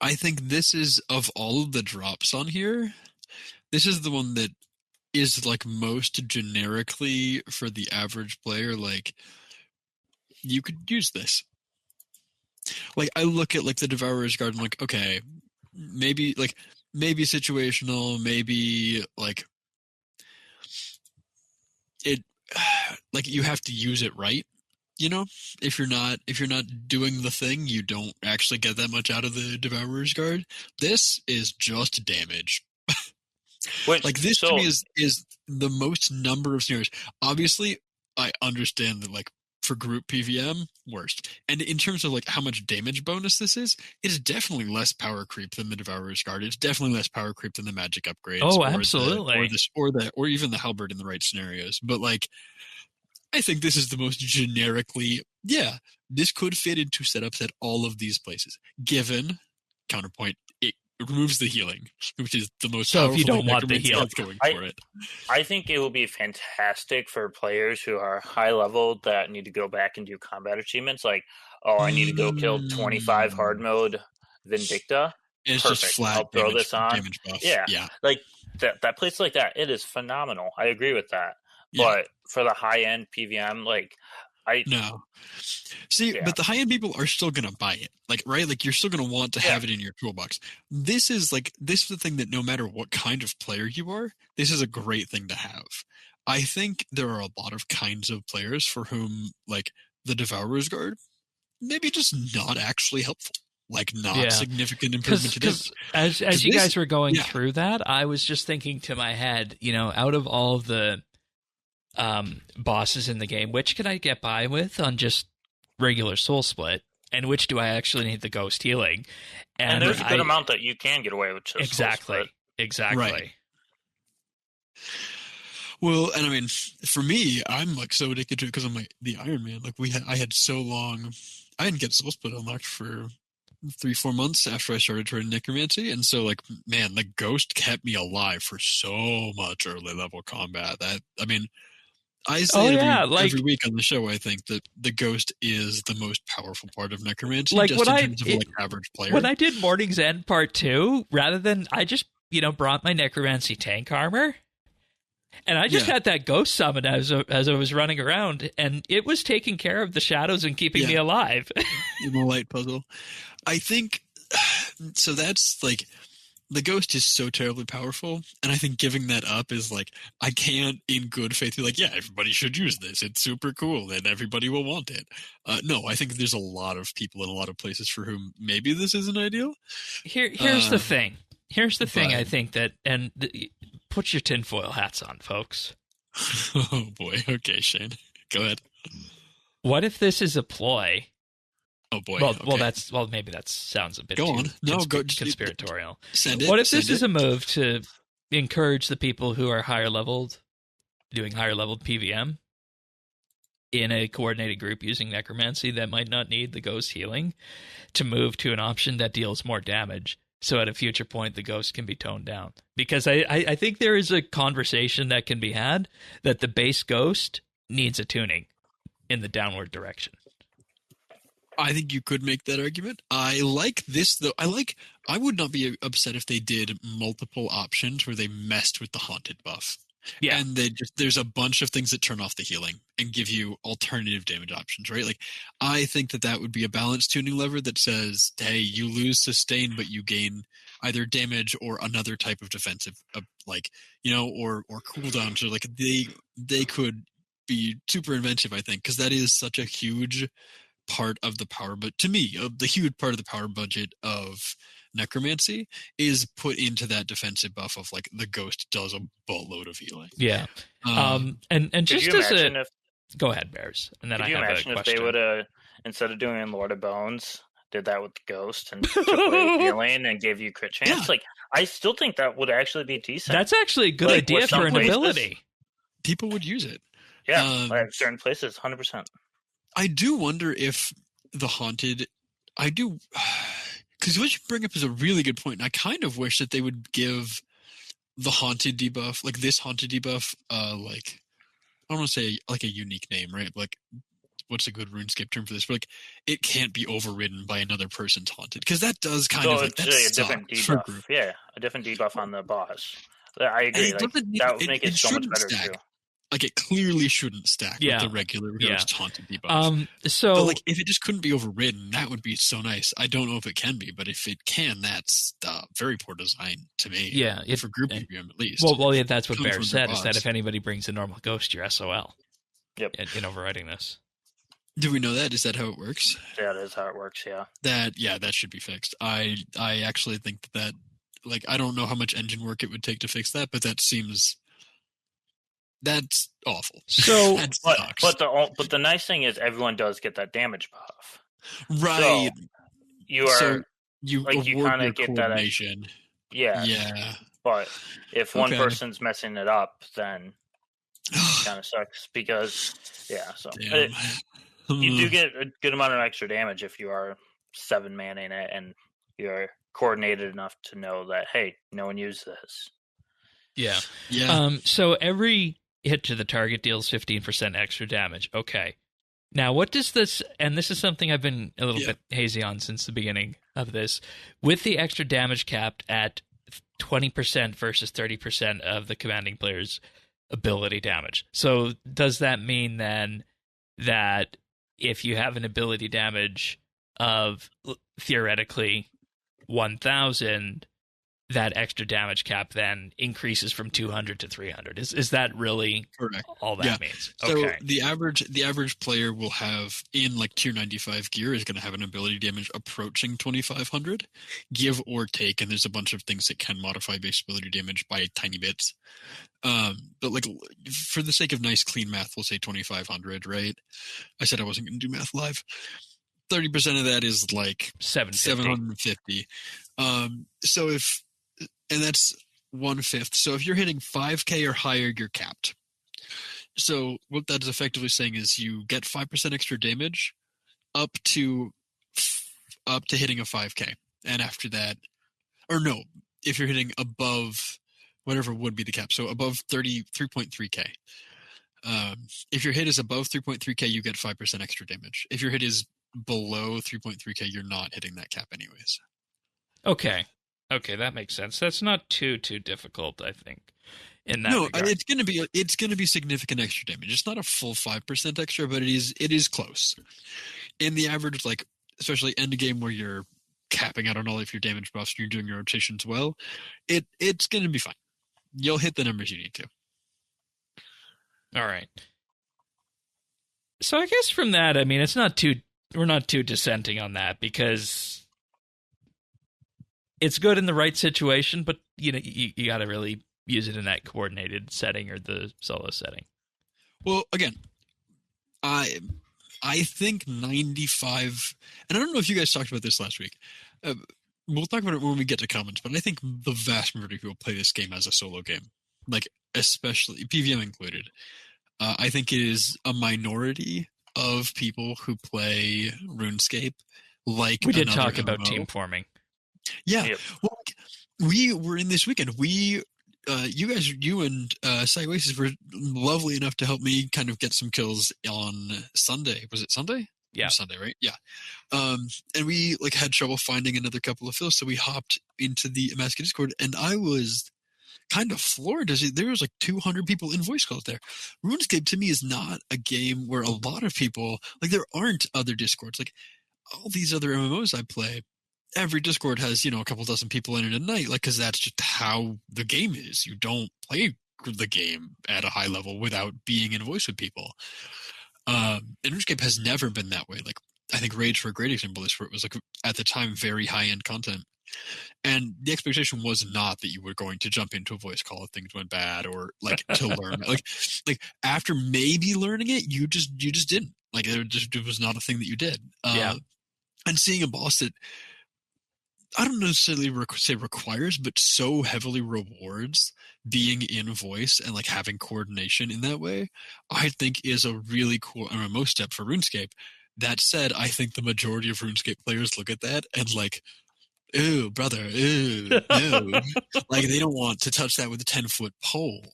I think this is, of all of the drops on here, this is the one that is like most generically for the average player. Like, you could use this. Like, I look at like the Devourer's Guard, I'm like, okay, maybe situational, maybe like it, like you have to use it right. You know, if you're not doing the thing, you don't actually get that much out of the Devourer's Guard. This is just damage. Like, this to me is the most number of scenarios. Obviously, I understand that, like, for group PvM, worst. And in terms of like how much damage bonus this is, it is definitely less power creep than the Devourer's Guard. It's definitely less power creep than the magic upgrades. Oh, absolutely. Or even the halberd in the right scenarios. But like, I think this is the most generically, this could fit into setups at all of these places. Given, counterpoint, it removes the healing, which is the most powerful. So if you don't want the heal, I think it will be fantastic for players who are high level that need to go back and do combat achievements. Like, I need to go kill 25 hard mode Vindicta. It's Perfect. just flat. I'll throw damage, this on. Damage buff. Yeah. Like that place like that, it is phenomenal. I agree with that. Yeah. But for the high end PvM, like, no. See, but the high-end people are still going to buy it. Like, right? Like, you're still going to want to have it in your toolbox. This is the thing that no matter what kind of player you are, this is a great thing to have. I think there are a lot of kinds of players for whom, like, the Devourer's Guard, maybe just not actually helpful. Like, not significant improvement to this. As you guys were going through that, I was just thinking to my head, you know, out of all of the bosses in the game, which can I get by with on just regular soul split, and which do I actually need the ghost healing? And there's a good amount that you can get away with just exactly right. Well, and I mean, for me, I'm like so addicted to it because I'm like the Iron Man. Like, I had so long, I didn't get soul split unlocked for 3-4 months after I started trying necromancy, and so like, man, the ghost kept me alive for so much early level combat. That, I mean, I say every week on the show, I think that the ghost is the most powerful part of necromancy, like just in terms of like average player. When I did Morning's End Part 2, rather than, I just, brought my necromancy tank armor, and I just had that ghost summon as I was running around, and it was taking care of the shadows and keeping me alive. In the light puzzle. I think, so that's like, the ghost is so terribly powerful, and I think giving that up is like, I can't in good faith be like, everybody should use this. It's super cool, and everybody will want it. No, I think there's a lot of people in a lot of places for whom maybe this isn't ideal. Here's the thing. Here's the thing, I think that, and put your tinfoil hats on, folks. Oh boy. Okay, Shane. Go ahead. What if this is a ploy Oh boy. Well, maybe that sounds a bit Go too on. No, go conspiratorial. Send it. What if this is a move to encourage the people who are higher leveled, doing higher leveled PvM in a coordinated group using necromancy that might not need the ghost healing, to move to an option that deals more damage? So at a future point, the ghost can be toned down. Because I think there is a conversation that can be had that the base ghost needs a tuning in the downward direction. I think you could make that argument. I like this, though. I would not be upset if they did multiple options where they messed with the haunted buff. Yeah. And there's a bunch of things that turn off the healing and give you alternative damage options, right? Like, I think that would be a balanced tuning lever that says, hey, you lose sustain, but you gain either damage or another type of defensive, or cooldowns, or like they could be super inventive, I think, because that is such a huge part of the power, but to me, the huge part of the power budget of necromancy is put into that defensive buff of like the ghost does a boatload of healing. Yeah. And just as a go ahead, Bears, and then I have a question. If they would have, instead of doing Lord of Bones, did that with the ghost and took away healing and gave you crit chance? Yeah. Like, I still think that would actually be decent. That's actually a good idea for an ability. People would use it. Yeah, like certain places, 100%. I do wonder if the haunted, because what you bring up is a really good point. And I kind of wish that they would give the haunted debuff, like this haunted debuff, like, I don't want to say like a unique name, right? Like, what's a good RuneScape term for this? But like, it can't be overridden by another person's haunted, because that does kind of like, a different debuff. Yeah, a different debuff on the boss. I agree. Like, that would make it so much better too. Like, it clearly shouldn't stack with the regular ghost haunted debuff. But like, if it just couldn't be overridden, that would be so nice. I don't know if it can be, but if it can, that's very poor design to me. Yeah, for group PvM at least. Well, yeah, that's what Bear said, is that if anybody brings a normal ghost, you're SOL. Yep. In overriding this. Do we know that? Is that how it works? Yeah, that is how it works. Yeah. That should be fixed. I actually think that like, I don't know how much engine work it would take to fix that, but that seems. That's awful. So, but the nice thing is everyone does get that damage buff, right? So you kind of get that. Yeah. But if one person's messing it up, then it kind of sucks because you do get a good amount of extra damage if you are 7-man in it and you're coordinated enough to know that, hey, no one used this. Yeah. So every hit to the target deals 15% extra damage. Okay. Now, what does this, and this is something I've been a little bit hazy on since the beginning of this, with the extra damage capped at 20% versus 30% of the commanding player's ability damage. So does that mean then that if you have an ability damage of theoretically 1,000, that extra damage cap then increases from 200 to 300. Is that really correct? All that means? Okay. So the average player will have, in like tier 95 gear, is going to have an ability damage approaching 2,500, give or take, and there's a bunch of things that can modify base ability damage by tiny bits. But like, for the sake of nice clean math, we'll say 2,500, right? I said I wasn't going to do math live. 30% of that is like 750. And that's 1/5. So if you're hitting 5K or higher, you're capped. So what that is effectively saying is you get 5% extra damage up to hitting a 5K. And after that, or no, if you're hitting above whatever would be the cap, so above 3.3K. If your hit is above 3.3K, you get 5% extra damage. If your hit is below 3.3K, you're not hitting that cap anyways. Okay, that makes sense. That's not too difficult, I think. In that regard. It's gonna be significant extra damage. It's not a full 5% extra, but it is close. In the average, like especially end game where you're capping out on all of your damage buffs and you're doing your rotations well, it's gonna be fine. You'll hit the numbers you need to. All right. So I guess from that, I mean, we're not too dissenting on that, because it's good in the right situation, but you got to really use it in that coordinated setting or the solo setting. Well, again, I think 95, and I don't know if you guys talked about this last week. We'll talk about it when we get to comments, but I think the vast majority of people play this game as a solo game, like especially PvM included. I think it is a minority of people who play RuneScape. Like We did talk MMO. about team forming. Yeah. Yep. Well, we were in this weekend. You and Cyoasis were lovely enough to help me kind of get some kills on Sunday. Was it Sunday? Yeah. Sunday, right? Yeah. And we like had trouble finding another couple of fills, so we hopped into the Amascut Discord, and I was kind of floored as there was like 200 people in voice calls there. RuneScape to me is not a game where a lot of people, like there aren't other Discords. Like all these other MMOs I play, every Discord has, a couple dozen people in it a night, like, because that's just how the game is. You don't play the game at a high level without being in voice with people. And RuneScape has never been that way. Like, I think Rage for a great example of this, where it was like at the time very high-end content. And the expectation was not that you were going to jump into a voice call if things went bad, or like to learn. Like after maybe learning it, you just didn't. Like it was not a thing that you did. Yeah. And seeing a boss that I don't necessarily say requires, but so heavily rewards being in voice and like having coordination in that way, I think is a really cool MMO step for RuneScape. That said, I think the majority of RuneScape players look at that and like, ooh, brother, ooh, no. Like they don't want to touch that with a 10-foot pole.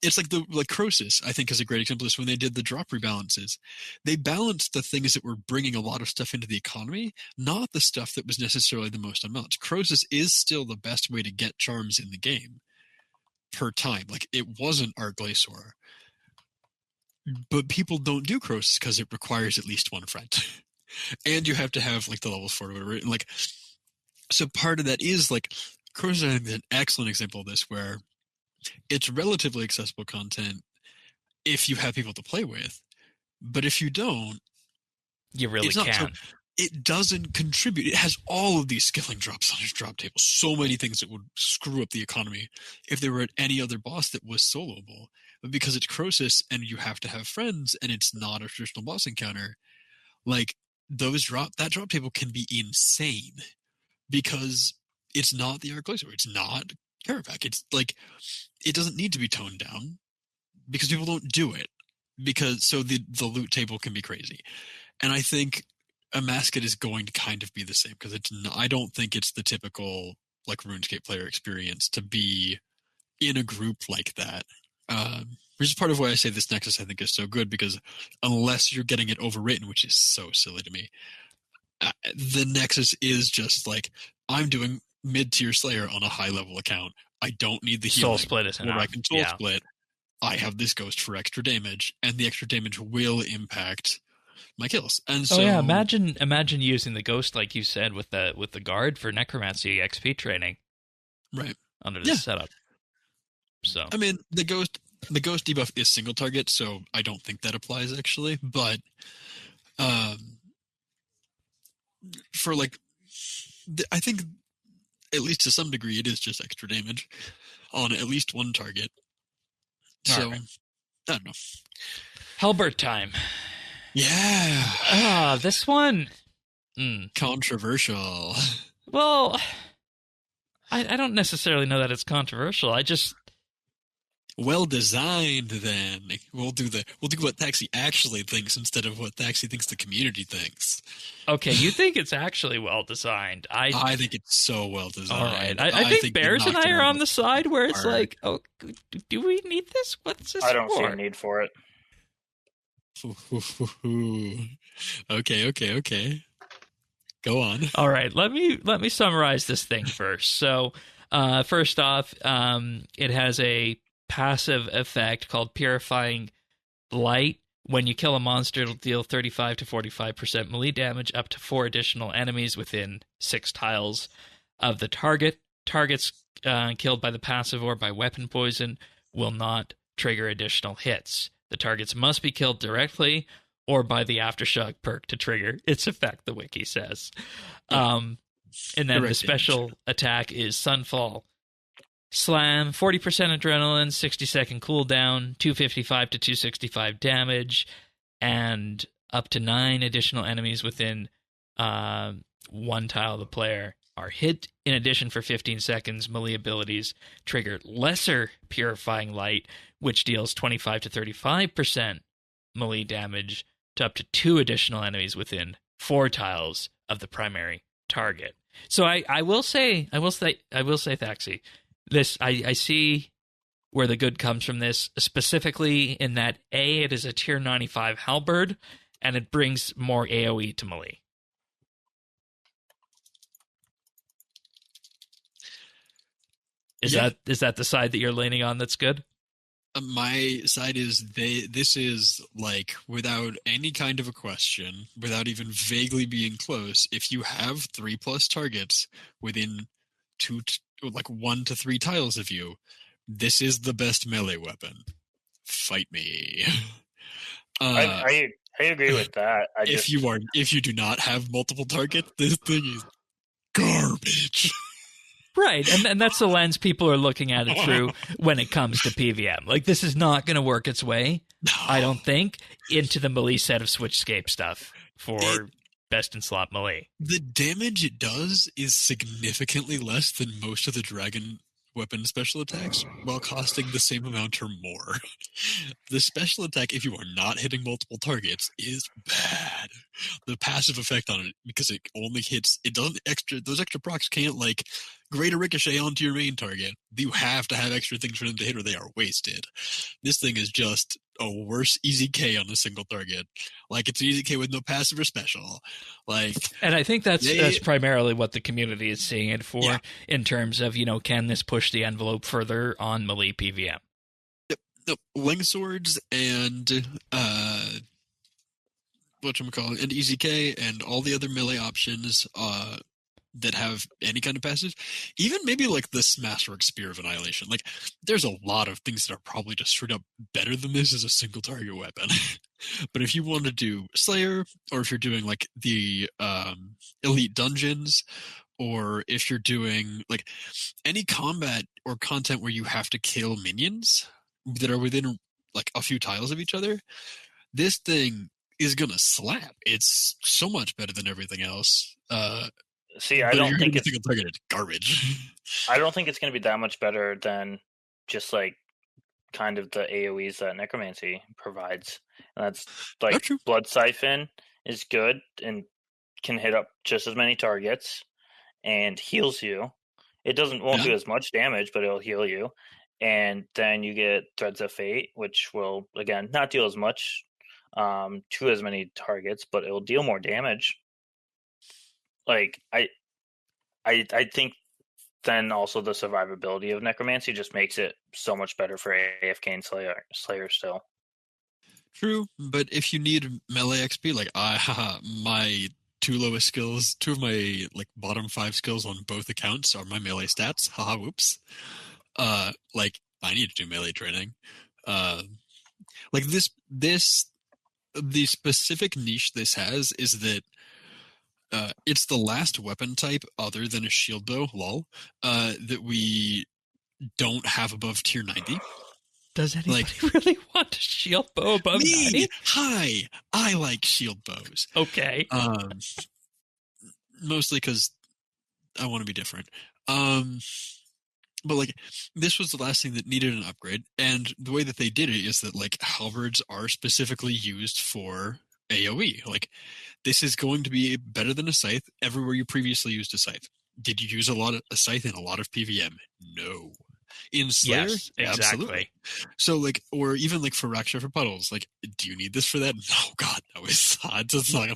It's like Croesus, I think, is a great example of this. When they did the drop rebalances, they balanced the things that were bringing a lot of stuff into the economy, not the stuff that was necessarily the most unbalanced. Croesus is still the best way to get charms in the game per time. Like it wasn't Art Glacier, but people don't do Croesus because it requires at least one friend, and you have to have like the levels for it, right? And like, so part of that is like Croesus is an excellent example of this, where it's relatively accessible content if you have people to play with, but if you don't, You really it's not. can. So it doesn't contribute. It has all of these skilling drops on its drop table. So many things that would screw up the economy if there were at any other boss that was soloable. But because it's Croesus and you have to have friends and it's not a traditional boss encounter, like that drop table can be insane because it's not the Art Glacier. It's not Carapac. It's like, it doesn't need to be toned down because people don't do it, because so the loot table can be crazy. And I think Amascut is going to kind of be the same, because I don't think it's the typical like RuneScape player experience to be in a group like that. Which is part of why I say this Nexus I think is so good, because unless you're getting it overwritten, which is so silly to me, the Nexus is just like, I'm doing mid-tier Slayer on a high-level account. I don't need the healing. Soul split is enough. Or I can soul split. I have this ghost for extra damage, and the extra damage will impact my kills. And so, imagine using the ghost like you said with the guard for necromancy XP training, right, under this setup. So I mean, the ghost debuff is single target, so I don't think that applies actually. But for like, I think at least to some degree it is just extra damage on at least one target. So right. I don't know. Halbert time. Yeah. This one. Controversial. Well, I don't necessarily know that it's controversial. I just well designed. Then we'll do what Taxi actually thinks instead of what Taxi thinks the community thinks. Okay, you think it's actually well designed. I think it's so well designed. All right, I think Bears and I are on the side where it's like, oh, do we need this? What's this? I don't see a need for it. Okay. Go on. All right, let me summarize this thing first. So, first off, it has a passive effect called Purifying Light. When you kill a monster, it'll deal 35 to 45% melee damage up to 4 additional enemies within 6 tiles of the target. Targets killed by the passive or by weapon poison will not trigger additional hits. The targets must be killed directly or by the Aftershock perk to trigger its effect, the wiki says. And then the special attack is Sunfall Slam, 40% adrenaline, 60-second cooldown, 255 to 265 damage, and Up to 9 additional enemies within 1 tile of the player are hit. In addition, for 15 seconds, melee abilities trigger lesser purifying light, which deals 25 to 35% melee damage to up to 2 additional enemies within 4 tiles of the primary target. So I will say, Thaxi, this I see where the good comes from this, specifically in that it is a tier 95 halberd, and it brings more AoE to melee. Is that the side that you're leaning on that's good? My side is this is like, without any kind of a question, without even vaguely being close, if you have 3+ targets within 1 to 3 tiles of you, this is the best melee weapon. Fight me. I agree with that. If you do not have multiple targets, this thing is garbage. Right, and that's the lens people are looking at it through when it comes to PvM. Like, this is not going to work its way, I don't think, into the melee set of Switchscape stuff for best in slot melee. The damage it does is significantly less than most of the dragon weapon special attacks, while costing the same amount or more. The special attack, if you are not hitting multiple targets, is bad. The passive effect on it, because it only hits, those extra procs can't greater ricochet onto your main target. You have to have extra things for them to hit, or they are wasted. This thing is just a worse easy K on a single target. It's an easy K with no passive or special. And I think that's primarily what the community is seeing it for, in terms of, can this push the envelope further on melee PvM? Yep. Length swords and and easy K and all the other melee options that have any kind of passive, even maybe the Smashwork Spear of Annihilation. There's a lot of things that are probably just straight up better than this as a single target weapon. But if you want to do Slayer, or if you're doing the Elite Dungeons, or if you're doing any combat or content where you have to kill minions that are within a few tiles of each other, this thing is gonna slap. It's so much better than everything else. See, I don't think it's garbage. I don't think it's going to be that much better than just kind of the AoEs that Necromancy provides. And that's Blood Siphon is good and can hit up just as many targets and heals you. It won't do as much damage, but it'll heal you. And then you get Threads of Fate, which will again not deal as much to as many targets, but it'll deal more damage. I think then also the survivability of Necromancy just makes it so much better for AFK and Slayer still. True, but if you need melee XP, my 2 lowest skills, 2 of my bottom 5 skills on both accounts are my melee stats. Haha, whoops. I need to do melee training. The specific niche this has is that it's the last weapon type other than a shield bow, lol, that we don't have above tier 90. Does anybody really want a shield bow above 90? Hi, I like shield bows. Okay. Mostly because I want to be different. But this was the last thing that needed an upgrade, and the way that they did it is that halberds are specifically used for AoE. This is going to be better than a scythe everywhere you previously used a scythe. Did you use a scythe in a lot of PvM? No. In Slayer? Yes, exactly. Absolutely. So or even for Raksha for Puddles, do you need this for that? No, God, no. It's not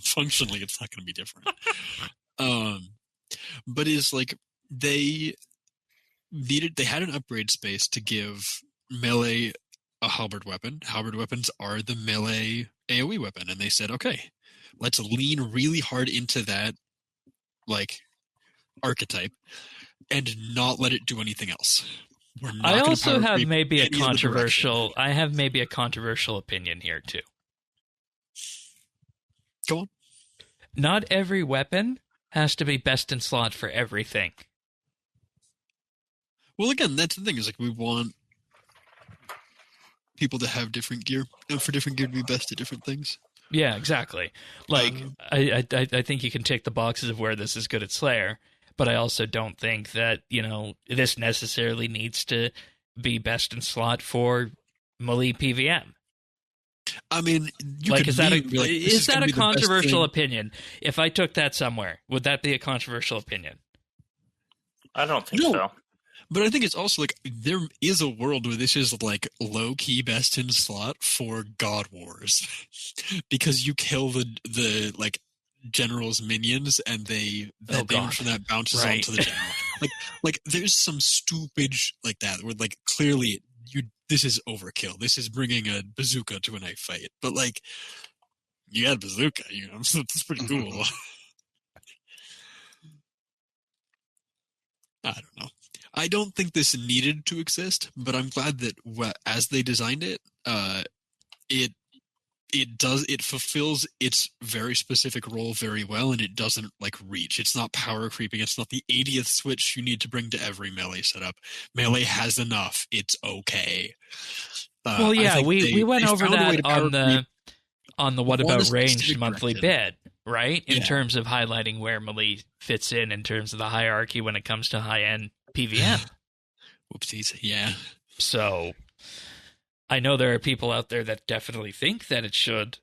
functionally, it's not going to be different. But it's they had an upgrade space to give melee a halberd weapon. Halberd weapons are the melee AoE weapon, and they said, okay, let's lean really hard into that archetype and not let it do anything else. I also have maybe a controversial opinion here too. Go on. Not every weapon has to be best in slot for everything. Well, again, that's the thing, is we want people to have different gear, and for different gear to be best at different things. Yeah, exactly. Like, I think you can tick the boxes of where this is good at Slayer, but I also don't think that, this necessarily needs to be best in slot for melee PvM. I mean, you Like, could is that be like, this is that gonna a be the best controversial thing. opinion? If I took that somewhere, would that be a controversial opinion? I don't think No. so. But I think it's also like there is a world where this is like low key best in slot for God Wars, because you kill the like general's minions and the damage from that bounces Right. onto the general. like there's some stupid like that where like clearly this is overkill. This is bringing a bazooka to a knife fight, but like you got a bazooka, so it's pretty cool. I don't know. I don't think this needed to exist, but I'm glad that as they designed it, it fulfills its very specific role very well, and it doesn't like reach. It's not power creeping. It's not the 80th switch you need to bring to every melee setup. Melee has enough. It's okay. Well, yeah, we went over that on the What About Ranged monthly bid, right? In terms of highlighting where melee fits in terms of the hierarchy when it comes to high-end PvM. Whoopsies, yeah. So I know there are people out there that definitely think that it should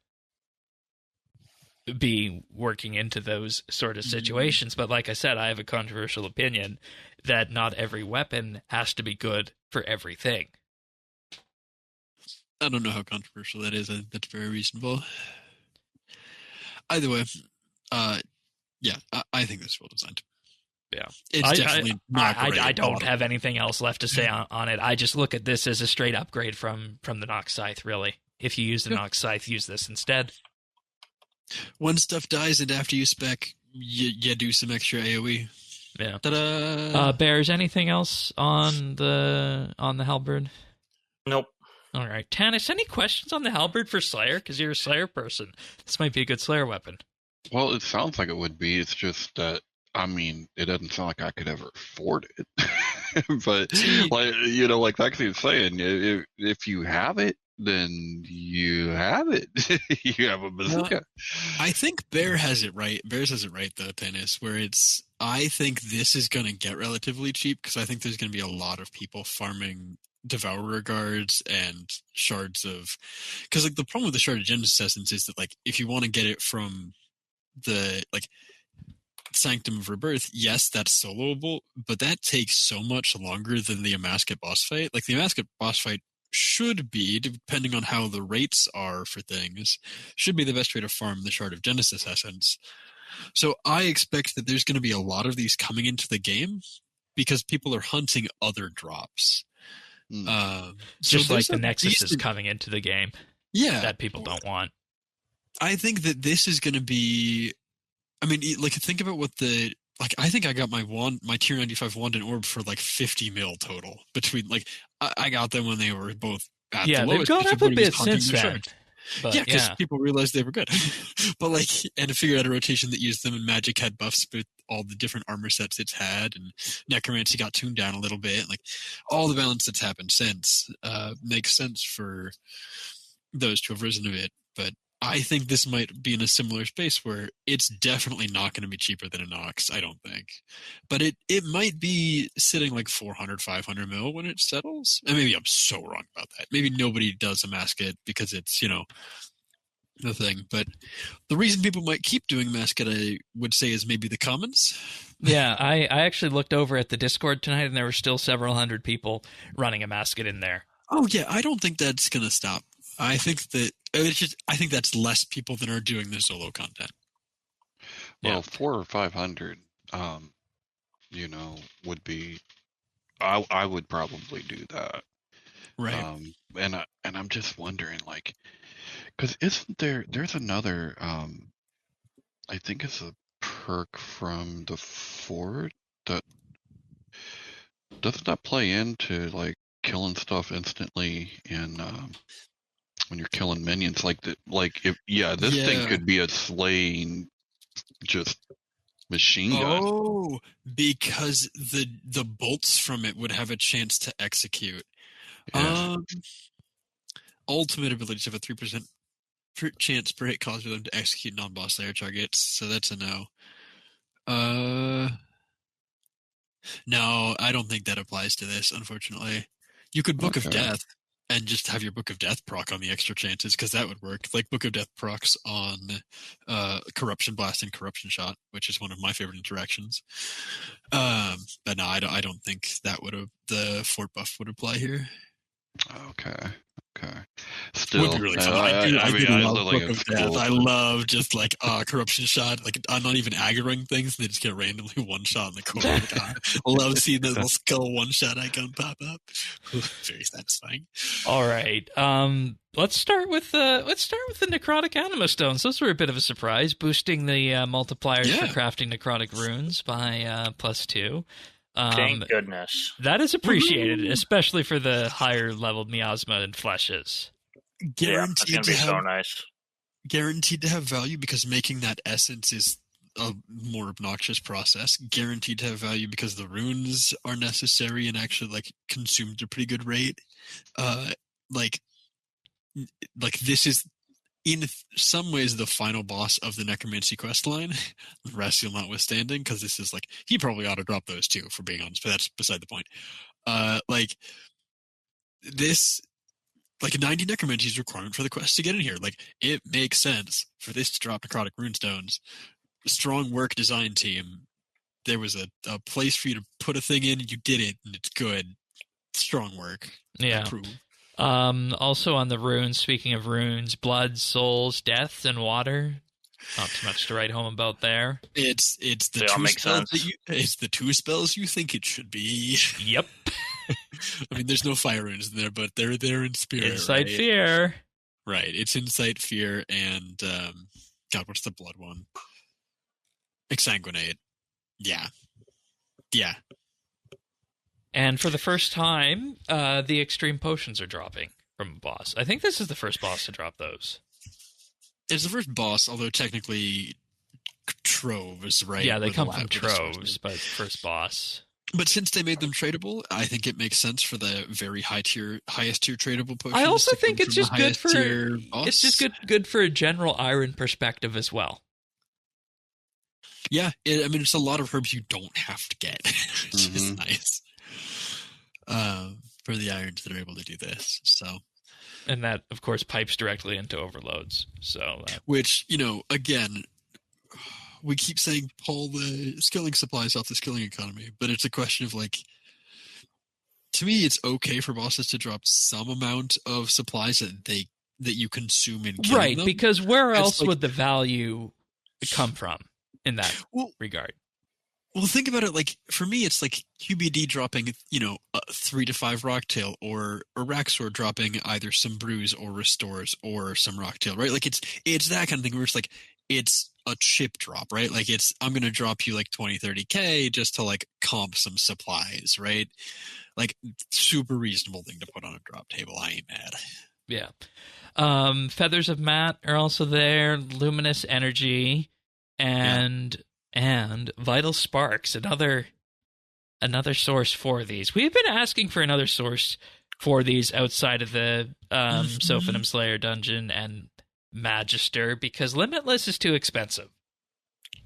be working into those sort of situations. But like I said, I have a controversial opinion that not every weapon has to be good for everything. I don't know how controversial that is. I think that's very reasonable. Either way, yeah, I think that's well designed. Yeah, it's definitely not great. I don't have anything else left to say on it. I just look at this as a straight upgrade from the Nox Scythe, really. If you use the Nox Scythe, use this instead. When stuff dies and after you spec, you do some extra AoE. Yeah. Ta-da! Bears, anything else on the halberd? Nope. All right. Tanis, any questions on the halberd for Slayer? Because you're a Slayer person. This might be a good Slayer weapon. Well, it sounds like it would be. It's just that, I mean, it doesn't sound like I could ever afford it. But, like Vaxi's saying, if you have it, then you have it. You have a bazooka. I think Bear has it right. Bears has it right, though, Tennis, where I think this is going to get relatively cheap because I think there's going to be a lot of people farming Devourer guards and shards of... Because, like, the problem with the Shard of Genesis Essence is that, like, if you want to get it from the, like, Sanctum of Rebirth, yes, that's soloable, but that takes so much longer than the Amascut boss fight. Like, the Amascut boss fight should be, depending on how the rates are for things, should be the best way to farm the Shard of Genesis Essence. So I expect that there's going to be a lot of these coming into the game because people are hunting other drops. Just like the Nexus is coming into the game. Yeah. That people don't want. I think that this is going to be... I mean, like, think about what I think I got my tier 95 wand and orb for like 50 mil total between, like, I got them when they were both at the lowest. Yeah, they've gone up a bit since then. Because people realized they were good. But, like, and to figure out a rotation that used them, and Magic had buffs with all the different armor sets it's had, and Necromancy got tuned down a little bit. Like, all the balance that's happened since makes sense for those to have risen a bit. But I think this might be in a similar space where it's definitely not going to be cheaper than a Nox, I don't think. But it might be sitting like 400, 500 mil when it settles. And maybe I'm so wrong about that. Maybe nobody does Amascut because it's, the thing. But the reason people might keep doing Amascut, I would say, is maybe the commons. Yeah, I actually looked over at the Discord tonight, and there were still several hundred people running Amascut in there. Oh, yeah, I don't think that's going to stop. I think that's less people than are doing the solo content. Well, 400 or 500, would be. I would probably do that. Right. And I'm just wondering, like, because isn't there's another, I think it's a perk from the fort that doesn't that play into like killing stuff instantly and when you're killing minions, this thing could be a slaying just machine gun. Oh, because the bolts from it would have a chance to execute. Yeah. Ultimate abilities have a 3% chance per hit cause for them to execute non-boss layer targets, so that's a no. No, I don't think that applies to this, unfortunately. You could Book of Okay. Death and just have your Book of Death proc on the extra chances, because that would work. Like Book of Death procs on Corruption Blast and Corruption Shot, which is one of my favorite interactions. But no, I don't think that the fort buff would apply here. Okay. Still, Would be really fun. I I mean, do I love literally Book have of Death. school. I love just like Corruption Shot. Like I'm not even aggroing things; they just get randomly one shot in the corner. Like, I love seeing that little skull one shot icon pop up. Very satisfying. All right. Let's start with the necrotic anima stones. Those were a bit of a surprise, boosting the multipliers for crafting necrotic runes by +2. Thank goodness. That is appreciated, especially for the higher level miasma and fleshes. That's gonna be so nice. Guaranteed to have value because making that essence is a more obnoxious process. Guaranteed to have value because the runes are necessary and actually like consumed at a pretty good rate. Like this is in some ways the final boss of the necromancy quest line, Rastiel notwithstanding, because this is like he probably ought to drop those too, for being honest, but that's beside the point. Like this, like 90 necromancy is a requirement for the quest to get in here. Like it makes sense for this to drop necrotic runestones. Strong work, design team. There was a place for you to put a thing in, and you did it, and it's good. Strong work. Yeah. Approve. Also on the runes, speaking of runes, blood, souls, death, and water. Not too much to write home about there. It's the two spells it's the two spells you think it should be. Yep. I mean, there's no fire runes in there, but they're there in spirit. Insight right? fear. Right. It's insight fear and God, what's the blood one? Exsanguinate. Yeah. And for the first time, the extreme potions are dropping from a boss. I think this is the first boss to drop those. It's the first boss, although technically troves, right? Yeah, they come from troves, but first boss. But since they made them tradable, I think it makes sense for the very highest tier tradable potions. I also think it's just good for it's just good for a general iron perspective as well. Yeah, I mean, it's a lot of herbs you don't have to get, which is nice. For the irons that are able to do this, so. And that, of course, pipes directly into overloads. So, which, again, we keep saying pull the skilling supplies off the skilling economy, but it's a question of like, to me, it's okay for bosses to drop some amount of supplies that you consume in killing them. Because where else would the value come from in that regard? Well, think about it. Like for me, it's like QBD dropping, 3 to 5 Rocktail, or Raxor dropping either some Brews or Restores or some Rocktail, right? Like it's that kind of thing where it's like it's a chip drop, right? Like I'm going to drop you like 20, 30K just to like comp some supplies, right? Like super reasonable thing to put on a drop table. I ain't mad. Yeah. Feathers of Matt are also there. Luminous Energy and Vital Sparks, another source for these. We've been asking for another source for these outside of the Sophanum Slayer dungeon and Magister, because Limitless is too expensive.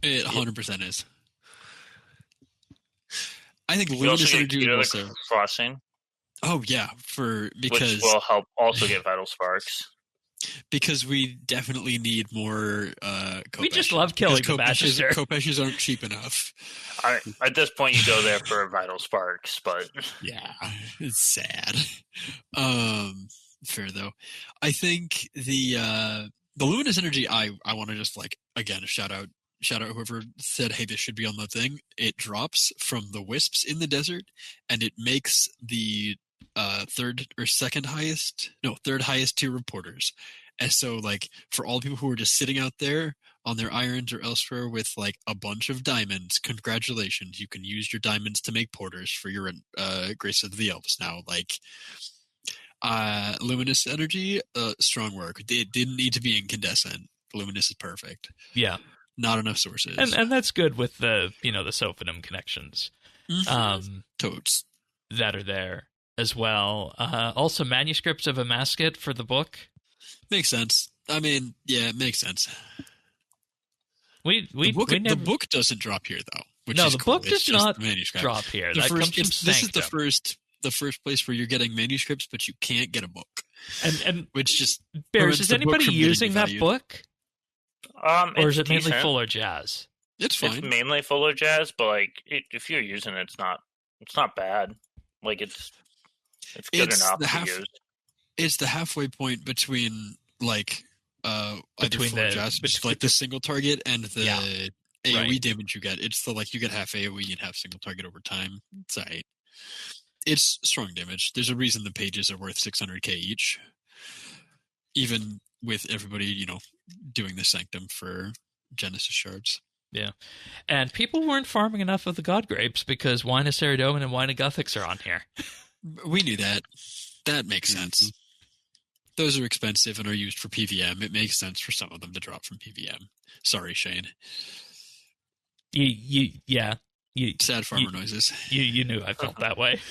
It 100% is. I think Luminous Energy will also crossing. Oh yeah, because which will help also get Vital Sparks. Because we definitely need more Kopeshes. We just love killing the Magister. Kopeshes aren't cheap enough. At this point, you go there for Vital Sparks, but yeah, it's sad. Fair though. I think the Luminous Energy. I want to just like again shout out whoever said, hey, this should be on the thing. It drops from the wisps in the desert, and it makes the third highest tier reporters. And so like for all the people who are just sitting out there on their irons or elsewhere with like a bunch of diamonds, congratulations, you can use your diamonds to make porters for your Grace of the Elves now. Like Luminous Energy, strong work. It didn't need to be incandescent. Luminous is perfect. Yeah, not enough sources, and that's good with the the Sophanum connections. Toads that are there as well. Also, manuscripts of Amascut for the book. Makes sense. I mean, yeah, it makes sense. We The never. book doesn't drop here though, which No, is the cool. book It's does just not the manuscript. drop here. The That first, comes from this is Sanctum. the first place where you're getting manuscripts, but you can't get a book. And Which just Bears, prevents is the book anybody from getting using that devalued. book, or It's is it mainly decent. Fuller Jazz? It's fine. It's mainly Fuller Jazz, but like if you're using it, it's not bad. Like it's good It's enough the to use. It's the halfway point between like either Between full the- jazz, bet- like the single target, and the Yeah, AoE right. damage you get. It's the like you get half AoE and half single target over time. It's alright. It's strong damage. There's a reason the pages are worth 600k each, even with everybody doing the Sanctum for Genesis shards. And people weren't farming enough of the God Grapes because Wine of Ceradomin and Wine of Guthix are on here. We knew that. That makes sense. Those are expensive and are used for PvM. It makes sense for some of them to drop from PvM. Sorry, Shane. Yeah. Sad farmer noises. You knew I felt that way.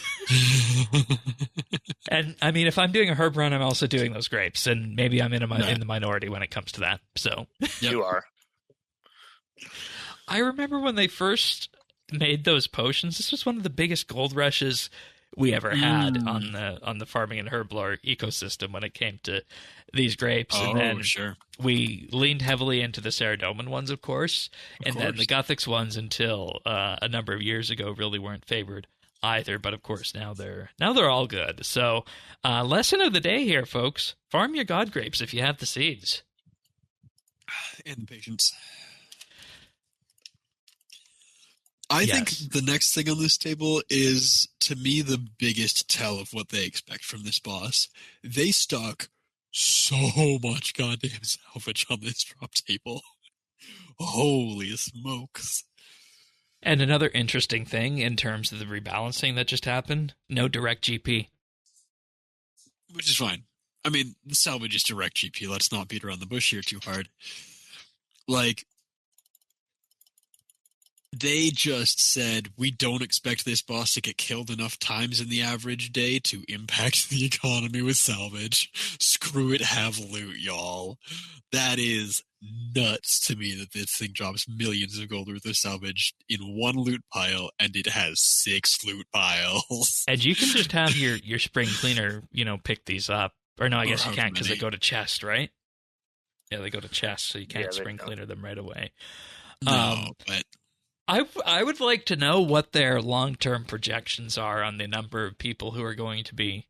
And I mean, if I'm doing a herb run, I'm also doing those grapes, and maybe I'm in the minority when it comes to that. So Yep. You are. I remember when they first made those potions. This was one of the biggest gold rushes we ever had on the farming and herb lore ecosystem when it came to these grapes. Oh, and then sure. we leaned heavily into the Ceradomin ones, of course, and then the Guthix ones until a number of years ago really weren't favored either. But of course now they're all good. So lesson of the day here, folks: farm your God grapes if you have the seeds And the patience. I think the next thing on this table is, to me, the biggest tell of what they expect from this boss. They stock so much goddamn salvage on this drop table. Holy smokes. And another interesting thing in terms of the rebalancing that just happened: no direct GP. Which is fine. I mean, the salvage is direct GP. Let's not beat around the bush here too hard. Like, they just said, we don't expect this boss to get killed enough times in the average day to impact the economy with salvage. Screw it, have loot, y'all. That is nuts to me that this thing drops millions of gold worth of salvage in one loot pile, and it has 6 loot piles. And you can just have your spring cleaner, pick these up. Or no, I guess you can't because they go to chest, right? Yeah, they go to chest, so you can't spring cleaner them right away. No, but I would like to know what their long-term projections are on the number of people who are going to be,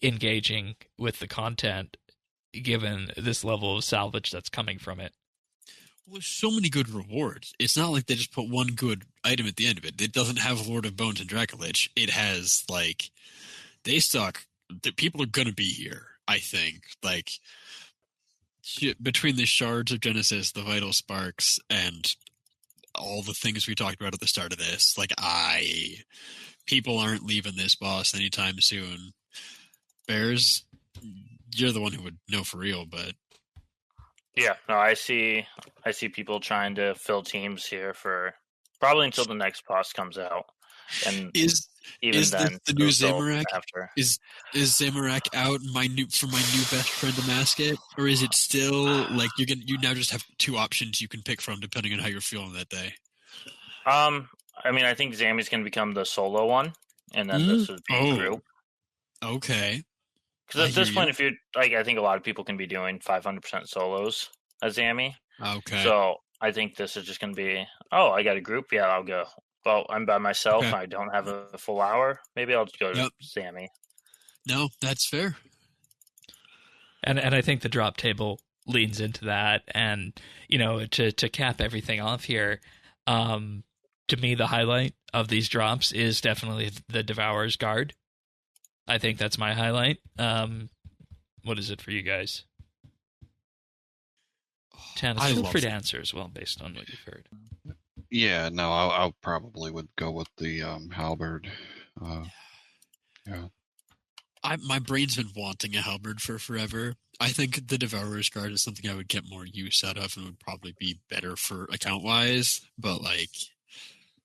engaging with the content, given this level of salvage that's coming from it. Well, there's so many good rewards. It's not like they just put one good item at the end of it. It doesn't have Lord of Bones and Dracolich. It has, they stock, the people are going to be here, I think. Between the shards of Genesis, the vital sparks, and all the things we talked about at the start of this, people aren't leaving this boss anytime soon. Bears, you're the one who would know for real, but yeah, no, I see people trying to fill teams here for probably until the next boss comes out, and is then the new they'll Zamorak after. Is Zamorak out for my new best friend Amascut, or is it still you now just have 2 options you can pick from depending on how you're feeling that day? I mean, I think Zammy's going to become the solo one, and then this would be a group. Okay. Because at this point, if you're I think a lot of people can be doing 500% solos as Zammy. Okay. So I think this is just going to be, I got a group. Yeah, I'll go. Well, I'm by myself. Okay. I don't have a full hour. Maybe I'll just go to Zammy. No, that's fair. And I think the drop table leans into that. And, to cap everything off here, to me, the highlight of these drops is definitely the Devourer's Guard. I think that's my highlight. What is it for you guys? Tannis, feel free to answer as well, based on what you've heard. Yeah, no, I probably would go with the halberd. Yeah. My brain's been wanting a halberd for forever. I think the Devourer's Guard is something I would get more use out of and would probably be better for account-wise. But,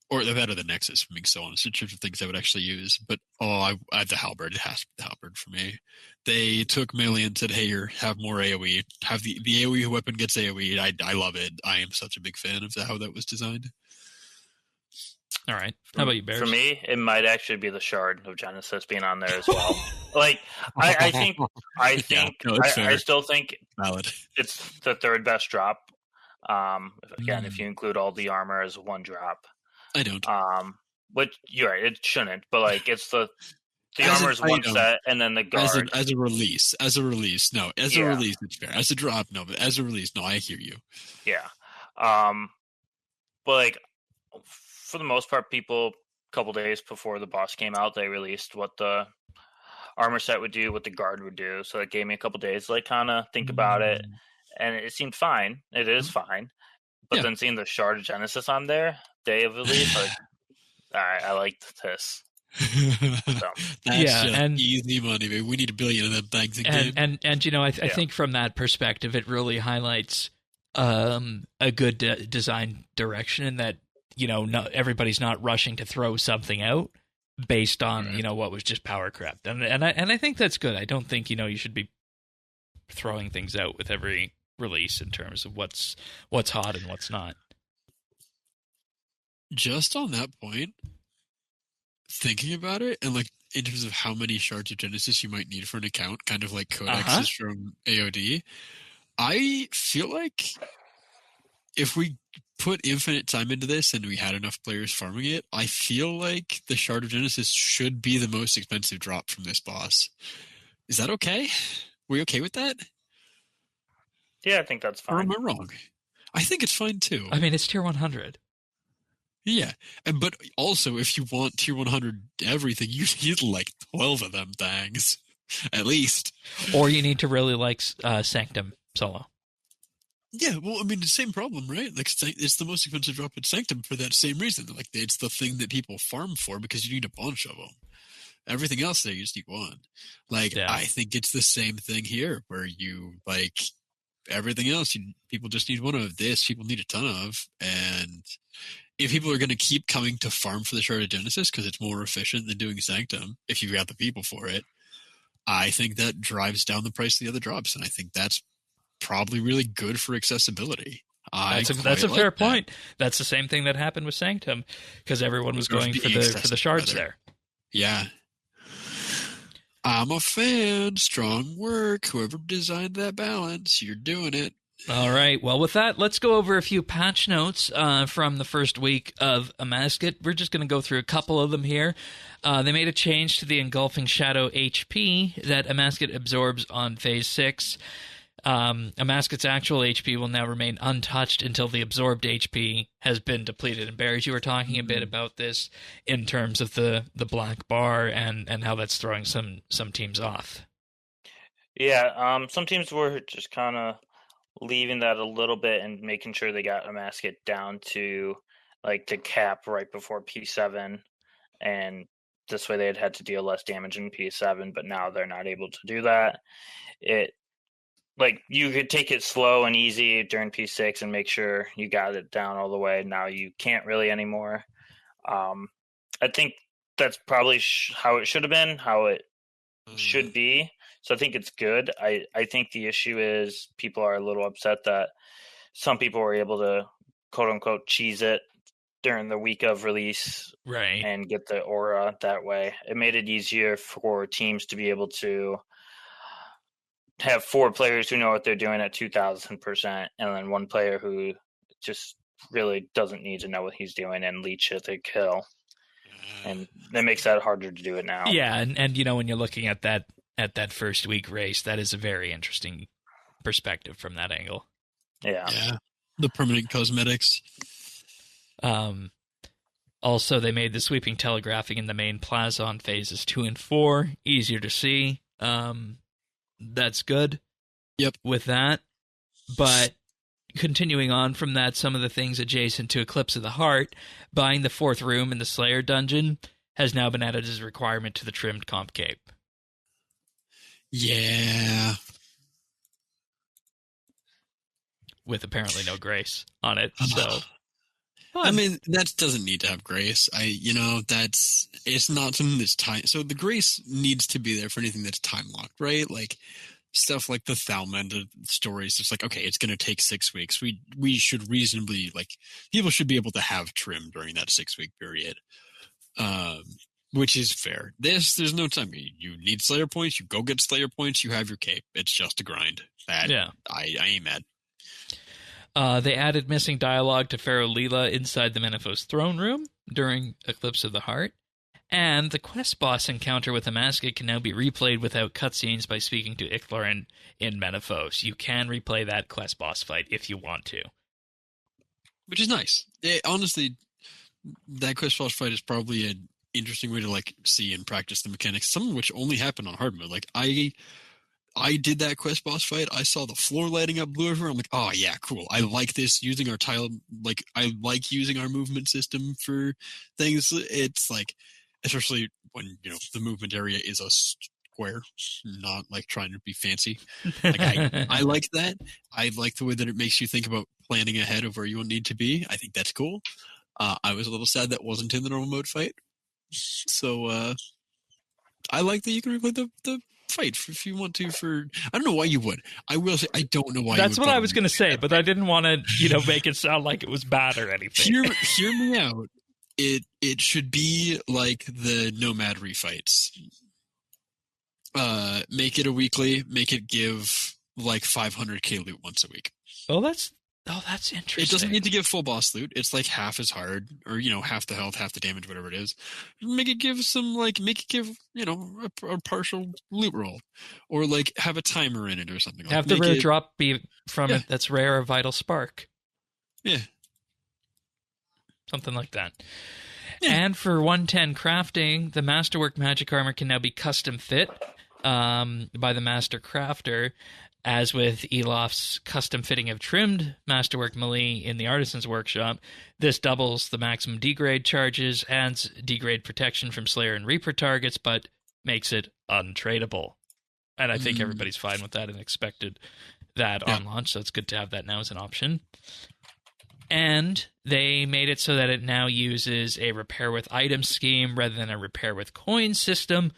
or they're better than Nexus, for being so honest, in terms of things I would actually use. But I have the halberd. It has to be the halberd for me. They took melee and said, "Hey, here, have more AOE. Have the AOE weapon gets AOE." I love it. I am such a big fan of how that was designed. All right. How about you, Bears? For me, it might actually be the Shard of Genesis being on there as well. Like, I still think Valid. it's the third best drop. Again, if you include all the armor as one drop. I don't. Which you're right, it shouldn't. But like, it's the armor is one set, and then the guard as a release. No, a release, it's fair. As a drop, no, but as a release, no. I hear you. Yeah. But like, for the most part, people a couple days before the boss came out, they released what the armor set would do, what the guard would do. So it gave me a couple days to like kind of think about it, and it seemed fine. It is fine. But then seeing the Shard of Genesis on there, day of release, like, all right, I liked this. So. And easy money, baby. We need 1 billion of them things in game. And you know, I think from that perspective, it really highlights a good design direction in that, you know, everybody's not rushing to throw something out based on you know what was just power crept, and I think that's good. I don't think, you know, you should be throwing things out with every release in terms of what's hot and what's not. Just on that point, thinking about it, and like in terms of how many shards of Genesis you might need for an account, kind of like codexes from AOD, I feel like if we put infinite time into this and we had enough players farming it, I feel like the Shard of Genesis should be the most expensive drop from this boss. Is that okay? We okay with that? Yeah, I think that's fine. Or am I wrong? I think it's fine too. I mean, it's tier 100. Yeah, but also if you want tier 100 everything, you need like 12 of them things, at least. Or you need to really like Sanctum solo. Yeah, well, I mean, the same problem, right? Like, it's the most expensive drop in Sanctum for that same reason. Like, it's the thing that people farm for because you need a bunch of them. Everything else there, you just need one. Like, I think it's the same thing here, where you, like, everything else, people just need one of this. People need a ton of. And if people are going to keep coming to farm for the Shard of Genesis because it's more efficient than doing Sanctum, if you've got the people for it, I think that drives down the price of the other drops. And I think that's probably really good for accessibility. That's a fair point. That's the same thing that happened with Sanctum because everyone was going for the shards there. Yeah. I'm a fan. Strong work. Whoever designed that balance, you're doing it. All right. Well, with that, let's go over a few patch notes from the first week of Amascut. We're just going to go through a couple of them here. They made a change to the Engulfing Shadow HP that Amascut absorbs on Phase 6. Amascut's actual HP will now remain untouched until the absorbed HP has been depleted. And Barry, you were talking a bit about this in terms of the black bar and how that's throwing some teams off. Yeah, some teams were just kind of leaving that a little bit and making sure they got Amascut down to like to cap right before P7, and this way they'd had to deal less damage in P7, but now they're not able to do that. Like, you could take it slow and easy during P6 and make sure you got it down all the way. Now you can't really anymore. I think that's probably how it should have been, how it should be. So I think it's good. I think the issue is people are a little upset that some people were able to, quote-unquote, cheese it during the week of release and get the aura that way. It made it easier for teams to be able to have 4 players who know what they're doing at 2,000%, and then 1 player who just really doesn't need to know what he's doing and leech it to kill. And that makes that harder to do it now. Yeah, and you know, when you're looking at that first week race, that is a very interesting perspective from that angle. Yeah. The permanent cosmetics. Also, they made the sweeping telegraphing in the main plaza on phases 2 and 4 easier to see. That's good. Yep. With that. But continuing on from that, some of the things adjacent to Eclipse of the Heart, buying the 4th room in the Slayer dungeon has now been added as a requirement to the trimmed comp cape. Yeah. With apparently no grace on it. So fun. I mean, that doesn't need to have grace. It's not something that's time. So the grace needs to be there for anything that's time locked, right? Like stuff like the Thalmend stories. It's like, okay, it's going to take 6 weeks. We should reasonably, like, people should be able to have trim during that 6-week period, which is fair. There's no time. You need Slayer points. You go get Slayer points. You have your cape. It's just a grind. Yeah. I ain't mad. They added missing dialogue to Pharaoh Leela inside the Menepho's throne room during Eclipse of the Heart. And the quest boss encounter with Amascut can now be replayed without cutscenes by speaking to Icthlar in Menephos. You can replay that quest boss fight if you want to. Which is nice. Honestly, that quest boss fight is probably an interesting way to like see and practice the mechanics, some of which only happen on hard mode. Like I did that quest boss fight. I saw the floor lighting up blue everywhere. I'm like, oh yeah, cool. I like this, using our tile. Like I like using our movement system for things. It's like, especially when the movement area is a square, not like trying to be fancy. Like I like that. I like the way that it makes you think about planning ahead of where you need to be. I think that's cool. I was a little sad that wasn't in the normal mode fight. So I like that you can replay the fight if you want to. I don't know why you would. I will say I don't know why. That's you would what I was going to say, but I didn't want to make it sound like it was bad or anything. Hear me out. It should be like the Nomad refights. Make it a weekly. Make it give like 500k loot once a week. That's interesting. It doesn't need to give full boss loot. It's like half as hard, or half the health, half the damage, whatever it is. Make it give a partial loot roll, or like have a timer in it or something. Have the rare drop be from it that's rare, a vital spark. Yeah. Something like that. Yeah. And for 110 crafting, the Masterwork magic armor can now be custom fit by the Master Crafter, as with Elof's custom fitting of trimmed Masterwork melee in the Artisan's Workshop. This doubles the maximum degrade charges, adds degrade protection from Slayer and Reaper targets, but makes it untradeable. And I think everybody's fine with that and expected that on launch, so it's good to have that now as an option. And they made it so that it now uses a repair with item scheme rather than a repair with coin system,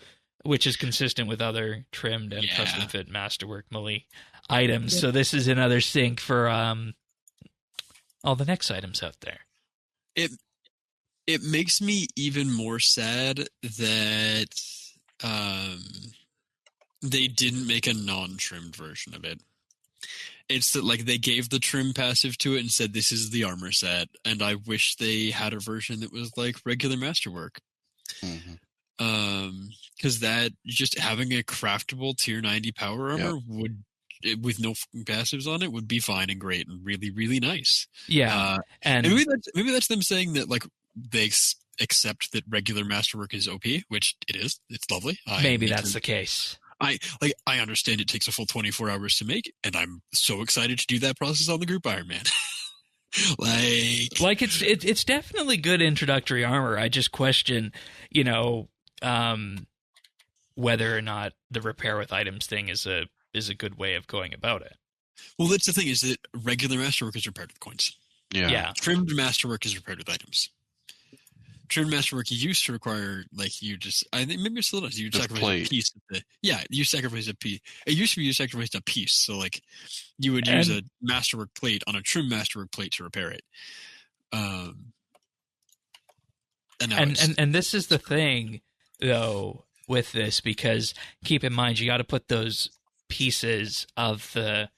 which is consistent with other trimmed and custom fit Masterwork melee items. So this is another sync for all the next items out there. It makes me even more sad that they didn't make a non-trimmed version of it. It's that like they gave the trim passive to it and said this is the armor set, and I wish they had a version that was like regular Masterwork. Because that just having a craftable tier 90 power armor would, with no passives on it, would be fine and great and really, really nice. Yeah, and maybe that's them saying that like they accept that regular Masterwork is OP, which it is. It's lovely. Maybe that's the case. I understand it takes a full 24 hours to make, and I'm so excited to do that process on the group Iron Man. like it's definitely good introductory armor. I just question, whether or not the repair with items thing is a good way of going about it. Well, that's the thing, is that regular Masterwork is repaired with coins. Yeah. Trimmed Masterwork is repaired with items. Trimmed Masterwork used to require, like, I think maybe it still does. You sacrifice a piece. You sacrifice a piece. It used to be you sacrificed a piece. So, like, you would use a Masterwork plate on a trimmed Masterwork plate to repair it. And this is the thing, though, with this, because keep in mind, you got to put those pieces of the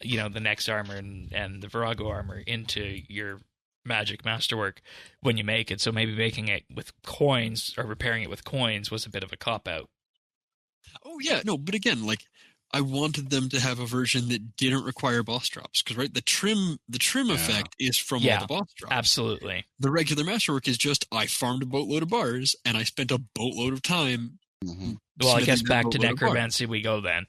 Nex armor and the Virago armor into your Magic Masterwork when you make it. So maybe making it with coins or repairing it with coins was a bit of a cop-out. Oh, yeah. No, but again, like, I wanted them to have a version that didn't require boss drops. Because, right, the trim effect is from all the boss drops. Absolutely. The regular Masterwork is just, I farmed a boatload of bars, and I spent a boatload of time. Well, I guess back to Necromancy we go then,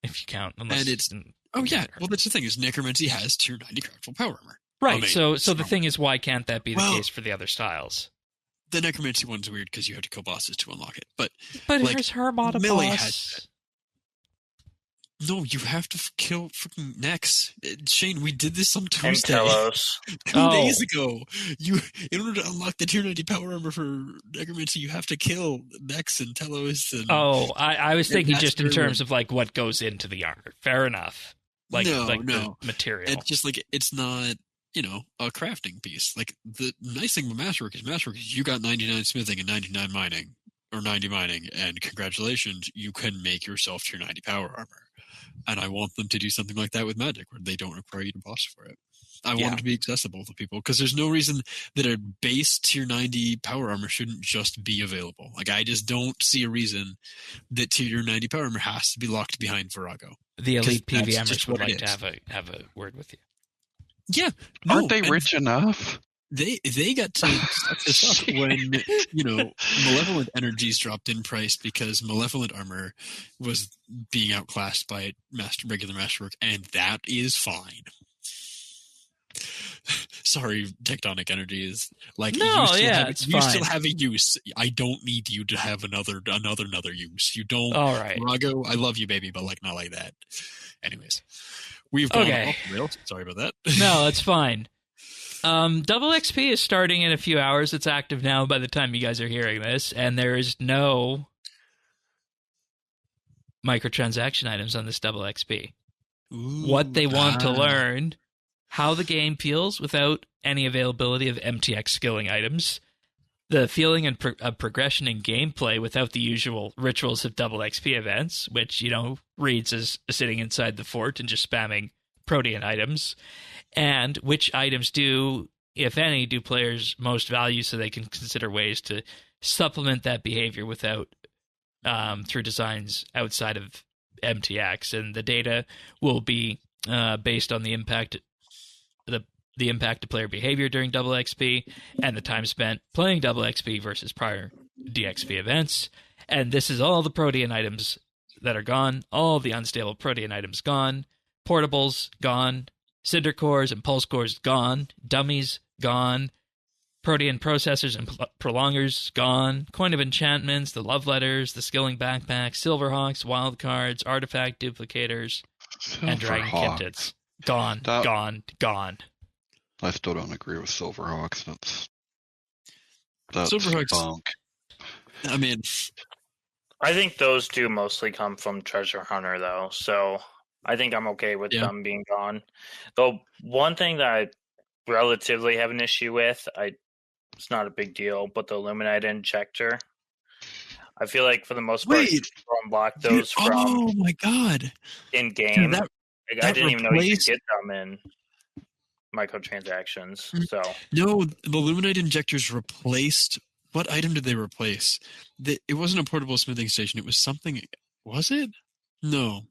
if you count. And it's... Oh, yeah. Well, that's the thing, is Necromancy has tier 90 craftable power armor. Right, so the thing is, why can't that be the case for the other styles? The Necromancy one's weird because you have to kill bosses to unlock it. But like, here's Hermod a Melee boss. has No, you have to kill freaking Nex. Shane, we did this on And Tuesday. Telos. 2 days ago. In order to unlock the tier 90 power armor for Necromancy, you have to kill Nex and Telos. And I was thinking just in Master. terms of like what goes into the armor. Fair enough. No. The material. It's just like it's not, a crafting piece. Like the nice thing with Masterwork is you got 99 smithing and 99 mining, or 90 mining, and congratulations, you can make yourself tier 90 power armor. And I want them to do something like that with Magic, where they don't require you to boss for it. I want it to be accessible to people, because there's no reason that a base tier 90 power armor shouldn't just be available. Like, I just don't see a reason that tier 90 power armor has to be locked behind Virago. The elite PvMers would like to have a word with you. Yeah. Aren't they rich enough? They got to suck this up when, Malevolent Energies dropped in price because Malevolent Armor was being outclassed by regular Masterwork, and that is fine. Sorry, Tectonic Energies. Like, it's fine. Still have a use. I don't need you to have another use. You don't. All right. Rago, I love you, baby, but not like that. Anyways, we've gone off the rails. Sorry about that. No, it's fine. Double XP is starting in a few hours. It's active now by the time you guys are hearing this, and there is no microtransaction items on this double XP. What they want to learn, how the game feels without any availability of MTX skilling items, the feeling and progression in gameplay without the usual rituals of double XP events, which, reads as sitting inside the fort and just spamming Protean items, and which items do, if any, do players most value, so they can consider ways to supplement that behavior without through designs outside of MTX. And the data will be based on the impact to player behavior during double XP and the time spent playing double XP versus prior DXP events. And this is all the Protean items that are gone, all the unstable Protean items gone, portables gone, Cinder cores and pulse cores gone, dummies gone, Protean processors and prolongers gone, coin of enchantments, the love letters, the skilling backpacks, silverhawks, wildcards, artifact duplicators, and dragon kinteds. Gone. I still don't agree with Silverhawks. That's Silverhawks. bunk. I mean, I think those do mostly come from Treasure Hunter, though, so I think I'm okay with them being gone. Though one thing that I relatively have an issue with, it's not a big deal, but the Illuminite Injector. I feel like for the most part, you unlock those from. Oh my god! In game, Dude, I didn't even know you could get them in microtransactions. So no, the Illuminite Injectors replaced. What item did they replace? It wasn't a portable smithing station. It was something. Was it? No.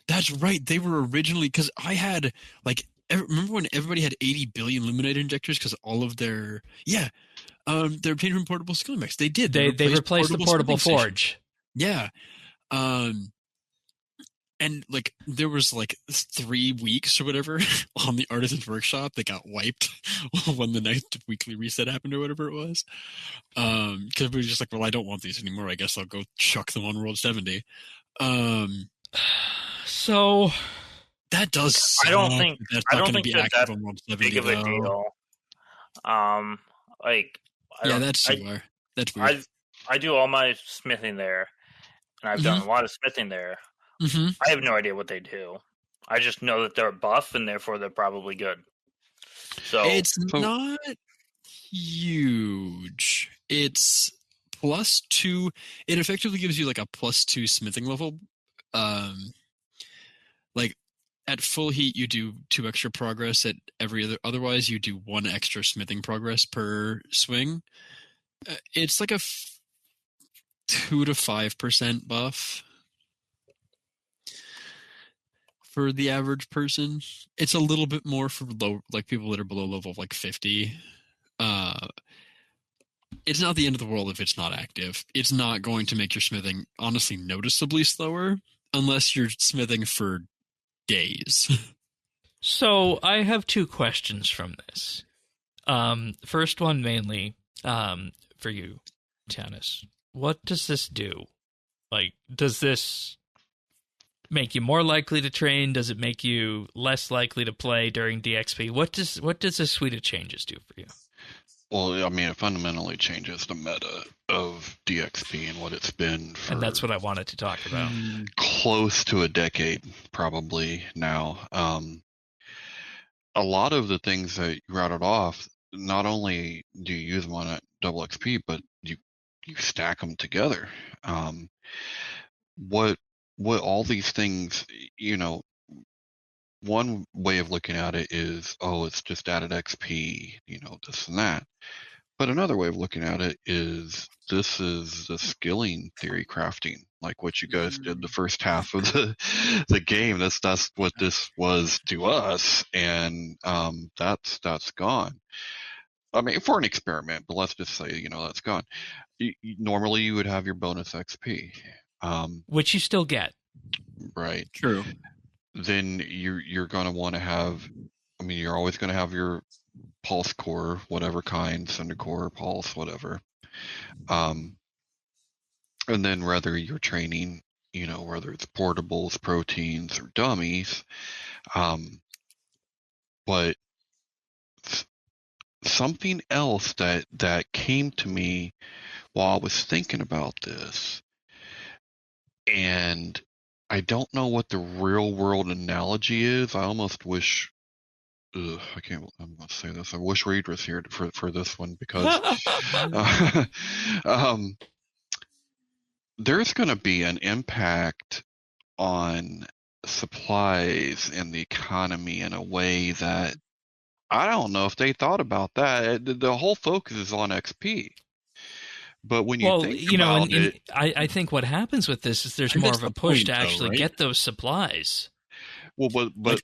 That's right. They were originally, because I had remember when everybody had 80 billion Illuminate Injectors because all of their they're obtained from portable skilling mechs. They did. They replaced the portable forge. Yeah. And there was 3 weeks or whatever on the Artisan's Workshop that got wiped when the next weekly reset happened or whatever it was. Because we were just well, I don't want these anymore. I guess I'll go chuck them on World 70. So that does suck. I don't think that's not going to be active on World 70. Big of a deal. That's similar. That's weird. I do all my smithing there, and I've done a lot of smithing there. Mm-hmm. I have no idea what they do. I just know that they're buff, and therefore they're probably good. So it's not huge. It's +2. It effectively gives you a +2 smithing level. At full heat, you do 2 extra progress. At otherwise, you do 1 extra smithing progress per swing. It's a 2 to 5% buff for the average person. It's a little bit more for people that are below level 50. It's not the end of the world if it's not active. It's not going to make your smithing honestly noticeably slower unless you're smithing for days. So I have 2 questions from this. First one mainly for you, Tianus. What does this do? Like, does this make you more likely to train? Does it make you less likely to play during DXP? What does this suite of changes do for you? Well, I mean, it fundamentally changes the meta of DXP and what it's been for. And that's what I wanted to talk about. Close to a decade, probably now. A lot of the things that you routed off, not only do you use them on a double XP, but you stack them together. What all these things, one way of looking at it is, oh, it's just added XP, this and that. But another way of looking at it is this is the skilling theory crafting, like what you guys did the first half of the game. That's what this was to us, and that's gone. I mean, for an experiment, but let's just say that's gone. Normally, you would have your bonus XP, which you still get, right? True. Then you're going to want to have. I mean, you're always going to have your pulse core, whatever kind, cinder core, pulse, whatever. And then whether you're training, whether it's portables, proteins, or dummies, but something else that came to me while I was thinking about this, and I don't know what the real world analogy is. I almost wish I'm going to say this. I wish Reed was here for this one, because there's going to be an impact on supplies and the economy in a way that I don't know if they thought about that. The whole focus is on XP. But when you think about it, I think what happens with this is there's more of a push to actually get those supplies. Well, but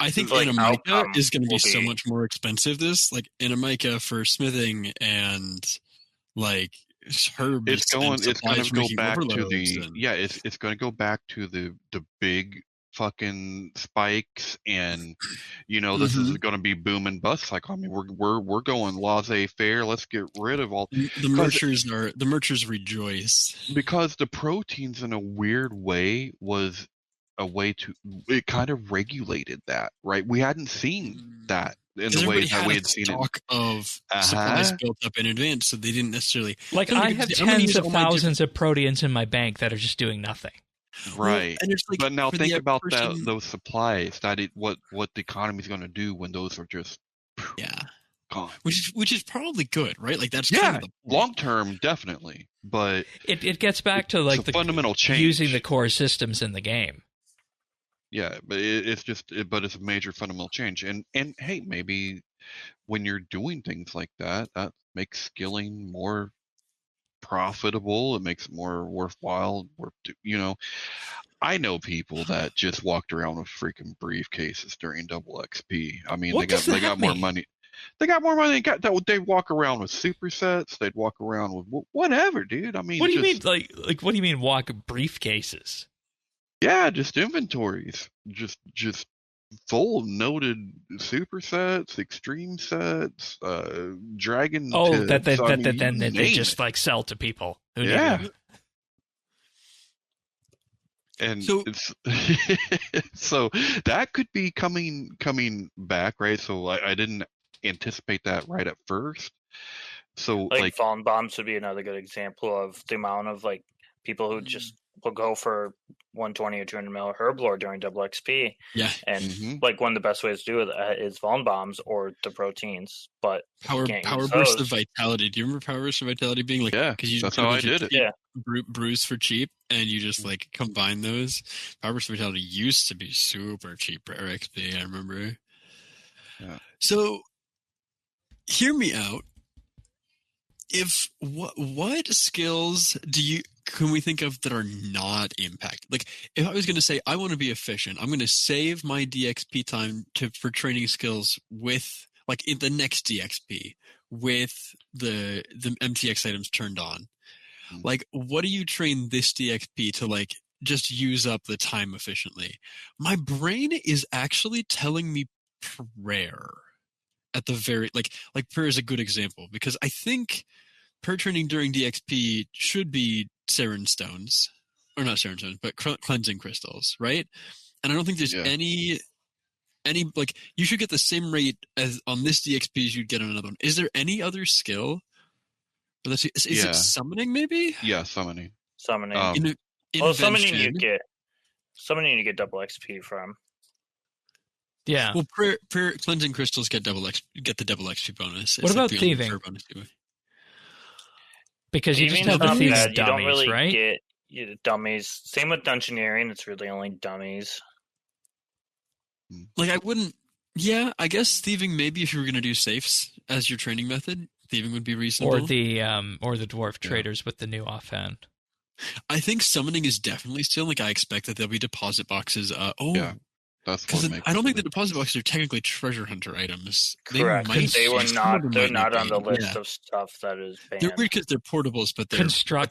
I think Anamica is going to be so much more expensive. Anamica for smithing and herb. It's going to go back to it's going to go back to the big fucking spikes, and this is going to be boom and bust. Like, I mean, we're going laissez-faire. Let's get rid of all the merchers rejoice, because the proteins in a weird way was a way to, it kind of regulated that, right? We hadn't seen that in the way that we had seen stock of supplies built up in advance, so they didn't necessarily I have tens of thousands of proteins in my bank that are just doing nothing. Right. Well, but now think about those supplies, what the economy is going to do when those are just gone. Which is probably good, right? Like, that's kind of the long term, definitely. But it gets back to the fundamental change, using the core systems in the game. Yeah, but it's a major fundamental change, and hey, maybe when you're doing things like that makes skilling more profitable. It makes it more worthwhile. I know people that just walked around with freaking briefcases during double XP. I mean, they got more money. They got more money. They walk around with supersets. They'd walk around with whatever, dude. I mean, what do you mean? Like, what do you mean walk briefcases? Yeah, just inventories, just full of noted supersets, extreme sets, dragon. Oh, tips. Then they just sell to people. Yeah. And so that could be coming back, right? So I didn't anticipate that right at first. So Fallen Bombs would be another good example of the amount of people who just will go for 120 or 200 mil Herblore during double XP. Yeah. And one of the best ways to do it is Fallen Bombs or the proteins. But Power Burst of Vitality. Do you remember Power Burst of Vitality being because you that's how I did it. Yeah. Brews for cheap, and you just combine those. Power Burst of Vitality used to be super cheap for XP, I remember. Yeah. So hear me out. If what skills can we think of that are not impacted? If I was going to say I want to be efficient, I'm going to save my DXP time for training skills with in the next DXP with the MTX items turned on. What do you train this DXP to just use up the time efficiently? My brain is actually telling me prayer. At the very prayer is a good example, because I think prayer training during DXP should be Seren Stones, or not serum stones, but cleansing crystals, right? And I don't think there's any like you should get the same rate as on this DXP as you'd get on another one. Is there any other skill? Is it summoning maybe? Yeah, summoning. Summoning. Summoning you get double XP from. Yeah. Well, prayer cleansing crystals get the double XP bonus. What about thieving? Because you just have the thieves dummies, you don't really right? get dummies. Same with dungeoneering; it's really only dummies. Like I wouldn't. Yeah, I guess thieving maybe if you were going to do safes as your training method, thieving would be reasonable. Or the dwarf traders with the new offhand. I think summoning is definitely still like I expect that there'll be deposit boxes. Yeah, that's because I don't think the deposit boxes are technically treasure hunter items. Correct. They were not. They're not on the list of stuff that is banned. They're weird because they're portables, but they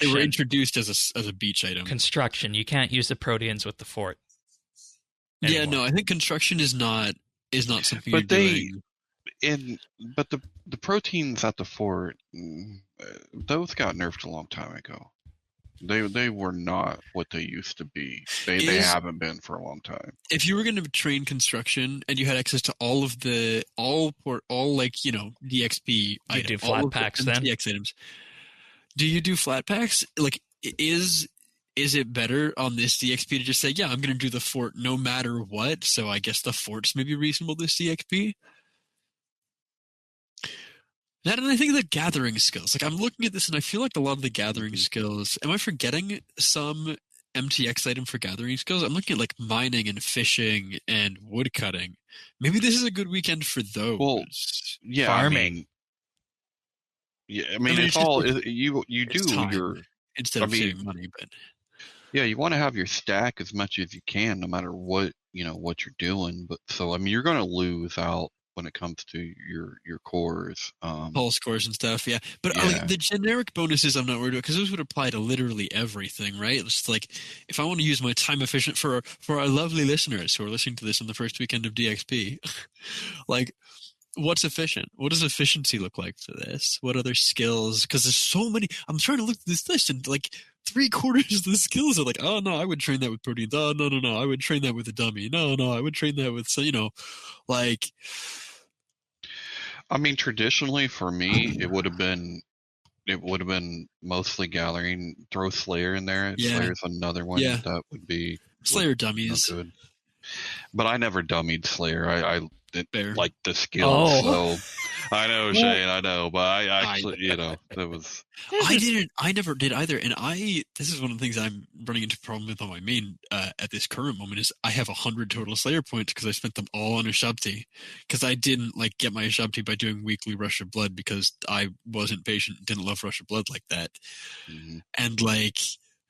were introduced as a beach item. Construction. You can't use the proteans with the fort anymore. Yeah, no, I think construction is not something you're doing. But the proteins at the fort, those got nerfed a long time ago. They were not what they used to be. They haven't been for a long time. If you were going to train construction and you had access to all like, you know, DXP items, do flat packs then? MTX items. Do you do flat packs? Like, is it better on this DXP to just say, yeah, I'm going to do the fort no matter what, so I guess the fort's maybe reasonable this DXP? That, and I think the gathering skills. Like, I'm looking at this and I feel like a lot of the gathering skills, am I forgetting some MTX item for gathering skills? I'm looking at like mining and fishing and wood cutting. Maybe this is a good weekend for those. Well, yeah, farming. I mean it's all like, you do time, your instead of saving money, but yeah, you want to have your stack as much as you can, no matter what what you're doing. But so I mean, you're going to lose out when it comes to your cores, pulse cores and stuff. Yeah, but like, the generic bonuses, I'm not worried about because those would apply to literally everything, right? It's like if I want to use my time efficient for our lovely listeners who are listening to this on the first weekend of DXP, like. What's efficient? What does efficiency look like for this? What other skills? Because there's so many. I'm trying to look at this list and like 3/4 of the skills are like, oh no, I would train that with proteins. Oh no, I would train that with a dummy. No, I would train that with like. I mean, traditionally for me, it would have been mostly gathering. Throw Slayer in there. Yeah. Slayer's another one that would be Slayer dummies. Good. But I never dummied Slayer. I like the skill. Oh. So I know, Shane, I know, but I actually, it was. I never did either. And this is one of the things I'm running into a problem with on my main at this current moment is I have 100 total Slayer points because I spent them all on Ashabti because I didn't like get my Ashabti by doing weekly Rush of Blood because I wasn't patient, didn't love Rush of Blood like that. Mm-hmm. And like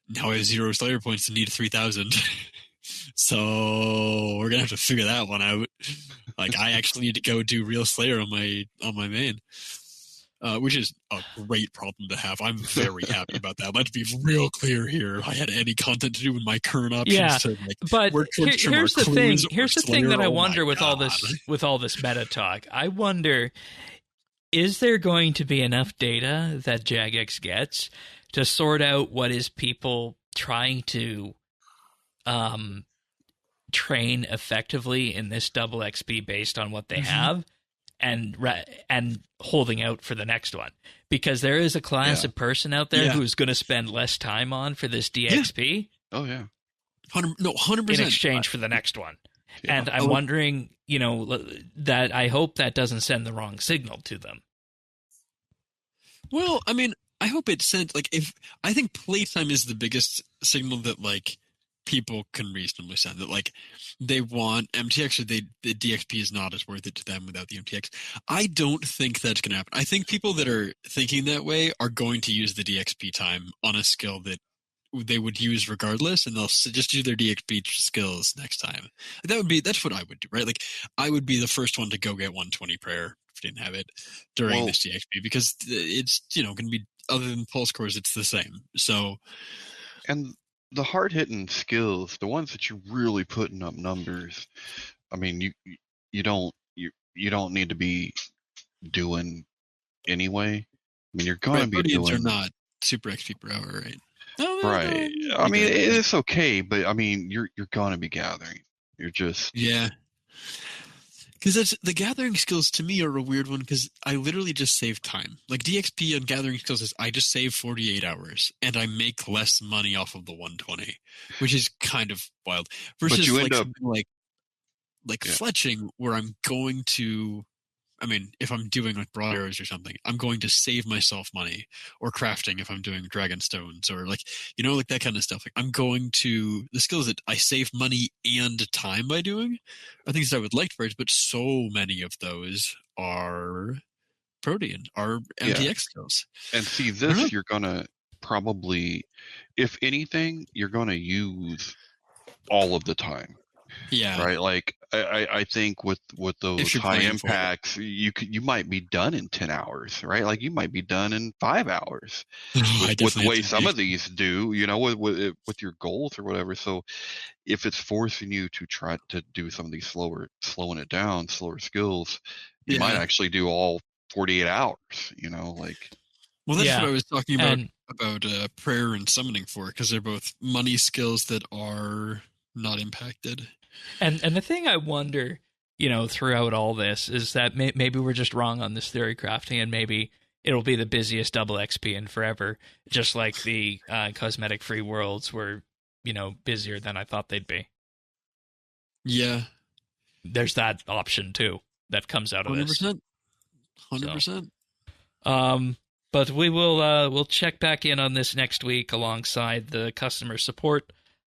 now I have 0 Slayer points and need 3,000. So we're gonna have to figure that one out. Like I actually need to go do real Slayer on my main, which is a great problem to have. I'm very happy about that. Let's be real clear here. If I had any content to do with my current options, but here's the thing. Here's the thing that I wonder with all this meta talk. I wonder, is there going to be enough data that Jagex gets to sort out what is people trying to train effectively in this double XP based on what they have and holding out for the next one, because there is a class of person out there who's going to spend less time on for this DXP. Oh yeah. 100% in exchange for the next one. And I'm wondering, that I hope that doesn't send the wrong signal to them. Well, I mean, I hope it sent I think playtime is the biggest signal that people can reasonably send that they want MTX or the DXP is not as worth it to them without the MTX. I don't think that's going to happen. I think people that are thinking that way are going to use the DXP time on a skill that they would use regardless, and they'll just do their DXP skills next time. That's what I would do, right? I would be the first one to go get 120 prayer if I didn't have it during this DXP, because it's going to be, other than pulse cores, it's the same. So, and the hard-hitting skills, the ones that you're really putting up numbers, I mean, you don't need to be doing anyway. I mean, you're going to be doing. Are not super XP per hour, right? No, Right. no, I we mean, do. it's okay, but I mean, you're gonna be gathering. You're just Yeah. Because the gathering skills to me are a weird one because I literally just save time. Like DXP on gathering skills is I just save 48 hours and I make less money off of the 120, which is kind of wild. but Versus you end up something like yeah. fletching where I'm going to, I mean, if I'm doing like broad arrows or something, I'm going to save myself money, or crafting if I'm doing dragon stones, or like, like that kind of stuff. Like I'm going to, the skills that I save money and time by doing are things that I would like to purchase, but so many of those are Protean, are Yeah. MTX skills. And see, this you're gonna probably, if anything, you're gonna use all of the time. Yeah. Right. Like I think with those you're high playing for it. impacts, you might be done in 10 hours, right? Like you might be done in 5 hours I with the definitely way have to some be- of these do, with your goals or whatever. So if it's forcing you to try to do some of these slowing it down, slower skills, you might Yeah. actually do all 48 hours, like. Well, that's Yeah, what I was talking about and- about prayer and summoning for, because they're both money skills that are not impacted. And the thing I wonder, throughout all this is that maybe we're just wrong on this theory crafting, and maybe it'll be the busiest double XP in forever, just like the cosmetic free worlds were, busier than I thought they'd be. Yeah. There's that option too that comes out of 100%. this. 100%. But we'll check back in on this next week alongside the customer support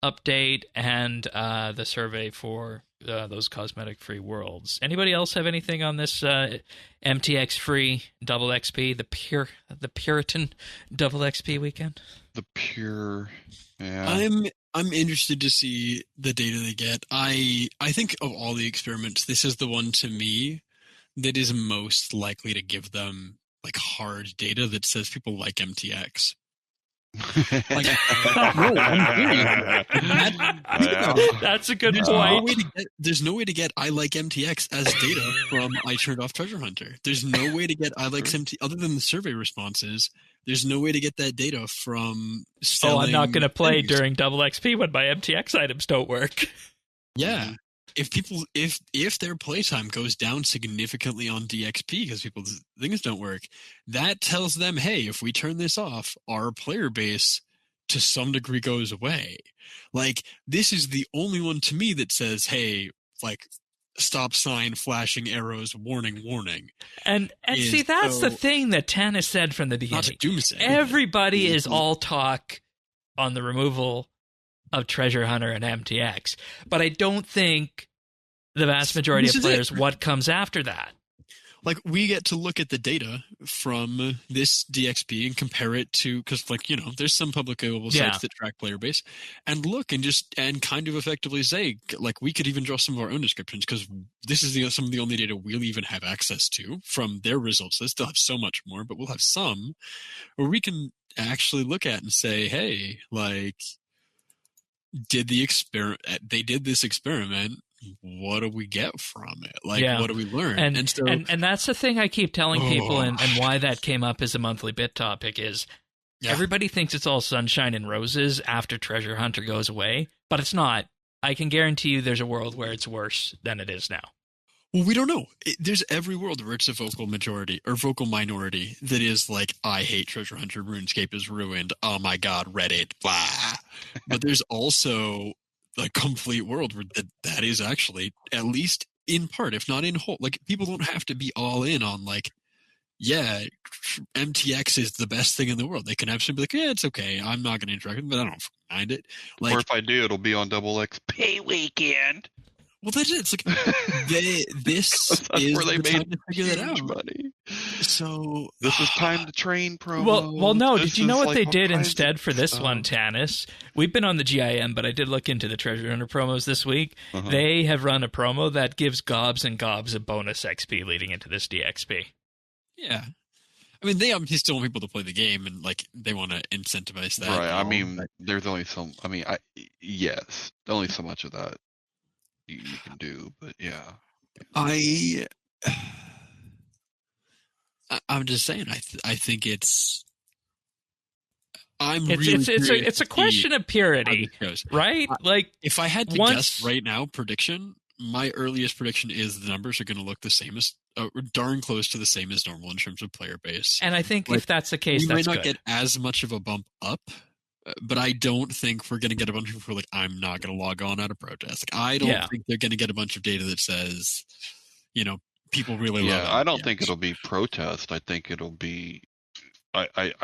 update and the survey for those cosmetic free worlds. Anybody else have anything on this MTX free double XP, the Puritan double XP weekend? The pure, yeah. I'm interested to see the data they get. I think of all the experiments, this is the one to me that is most likely to give them like hard data that says people like MTX. Like, no, I'm serious. That's a good There's point. there's no way to get I like MTX as data from I turned off Treasure Hunter. There's no way to get I like MTX other than the survey responses. There's no way to get that data from selling. Oh, I'm not going to play things. during double XP when my MTX items don't work. Yeah. If their playtime goes down significantly on DXP because people's things don't work, that tells them, hey, if we turn this off, our player base to some degree goes away. Like, this is the only one to me that says, hey, like, stop sign, flashing arrows, warning, warning. And see, that's the thing that Tana said from the beginning. Not doomsday. Everybody is all talk on the removal of Treasure Hunter and MTX, but I don't think the vast majority of players what comes after that. Like, we get to look at the data from this DXP and compare it to, because, like, there's some public available sites that track player base, and look and kind of effectively say, like, we could even draw some of our own descriptions, because this is some of the only data we'll even have access to from their results. They still have so much more, but we'll have some where we can actually look at and say, hey, like, they did this experiment, what do we get from it? Like, what do we learn? And that's the thing I keep telling people, and why that came up as a monthly bit topic is everybody thinks it's all sunshine and roses after Treasure Hunter goes away, but it's not. I can guarantee you there's a world where it's worse than it is now. Well, we don't know. There's every world where it's a vocal majority or vocal minority that is like, I hate Treasure Hunter, RuneScape is ruined, oh my god, Reddit, blah. But there's also a complete world where that is actually, at least in part, if not in whole, like, people don't have to be all in on, like, yeah, MTX is the best thing in the world. They can absolutely be like, yeah, it's okay, I'm not going to interact with it, but I don't mind it. Like, or if I do, it'll be on double XP weekend. Well, that's it. It's like this that's is where they the made time to figure that out. Money. So this is time to train promo. Well, no. This did you know what like they did instead for this one, Tanis? We've been on the GIM, but I did look into the Treasure Hunter promos this week. Uh-huh. They have run a promo that gives gobs and gobs of bonus XP leading into this DXP. Yeah. I mean, they obviously still want people to play the game, and like they want to incentivize that. Right. I mean, there's only some. I mean, yes, only so much of that you can do, but yeah. I'm just saying. I think it's. It's a question of purity, right? Like, if I had to guess right now, my earliest prediction is the numbers are going to look the same as, darn close to the same as normal in terms of player base. And I think if that's the case, we that's might not good. get as much of a bump up, but I don't think we're going to get a bunch of people who are like, I'm not going to log on at a protest. Like, I don't think they're going to get a bunch of data that says, people really love it. I don't think it'll be protest. I think it'll be I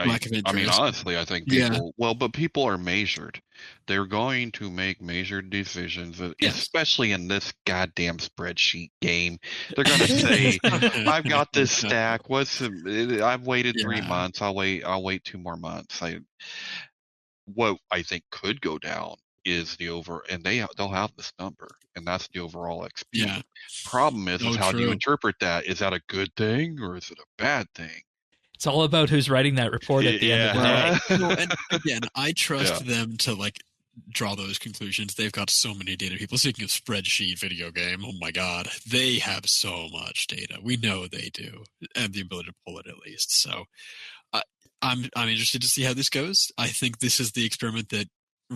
mean, honestly, I think people, but people are measured. They're going to make measured decisions, especially in this goddamn spreadsheet game. They're going to say, I've got this stack. I've waited 3 months. I'll wait 2 more months. What I think could go down is and they'll have this number, and that's the overall XP. Yeah. Problem is how do you interpret that? Is that a good thing or is it a bad thing? It's all about who's writing that report at the end of the day. And again, I trust them to draw those conclusions. They've got so many data. People, speaking of spreadsheet video game, oh my god, they have so much data. We know they do, and the ability to pull it at least. So I'm interested to see how this goes. I think this is the experiment that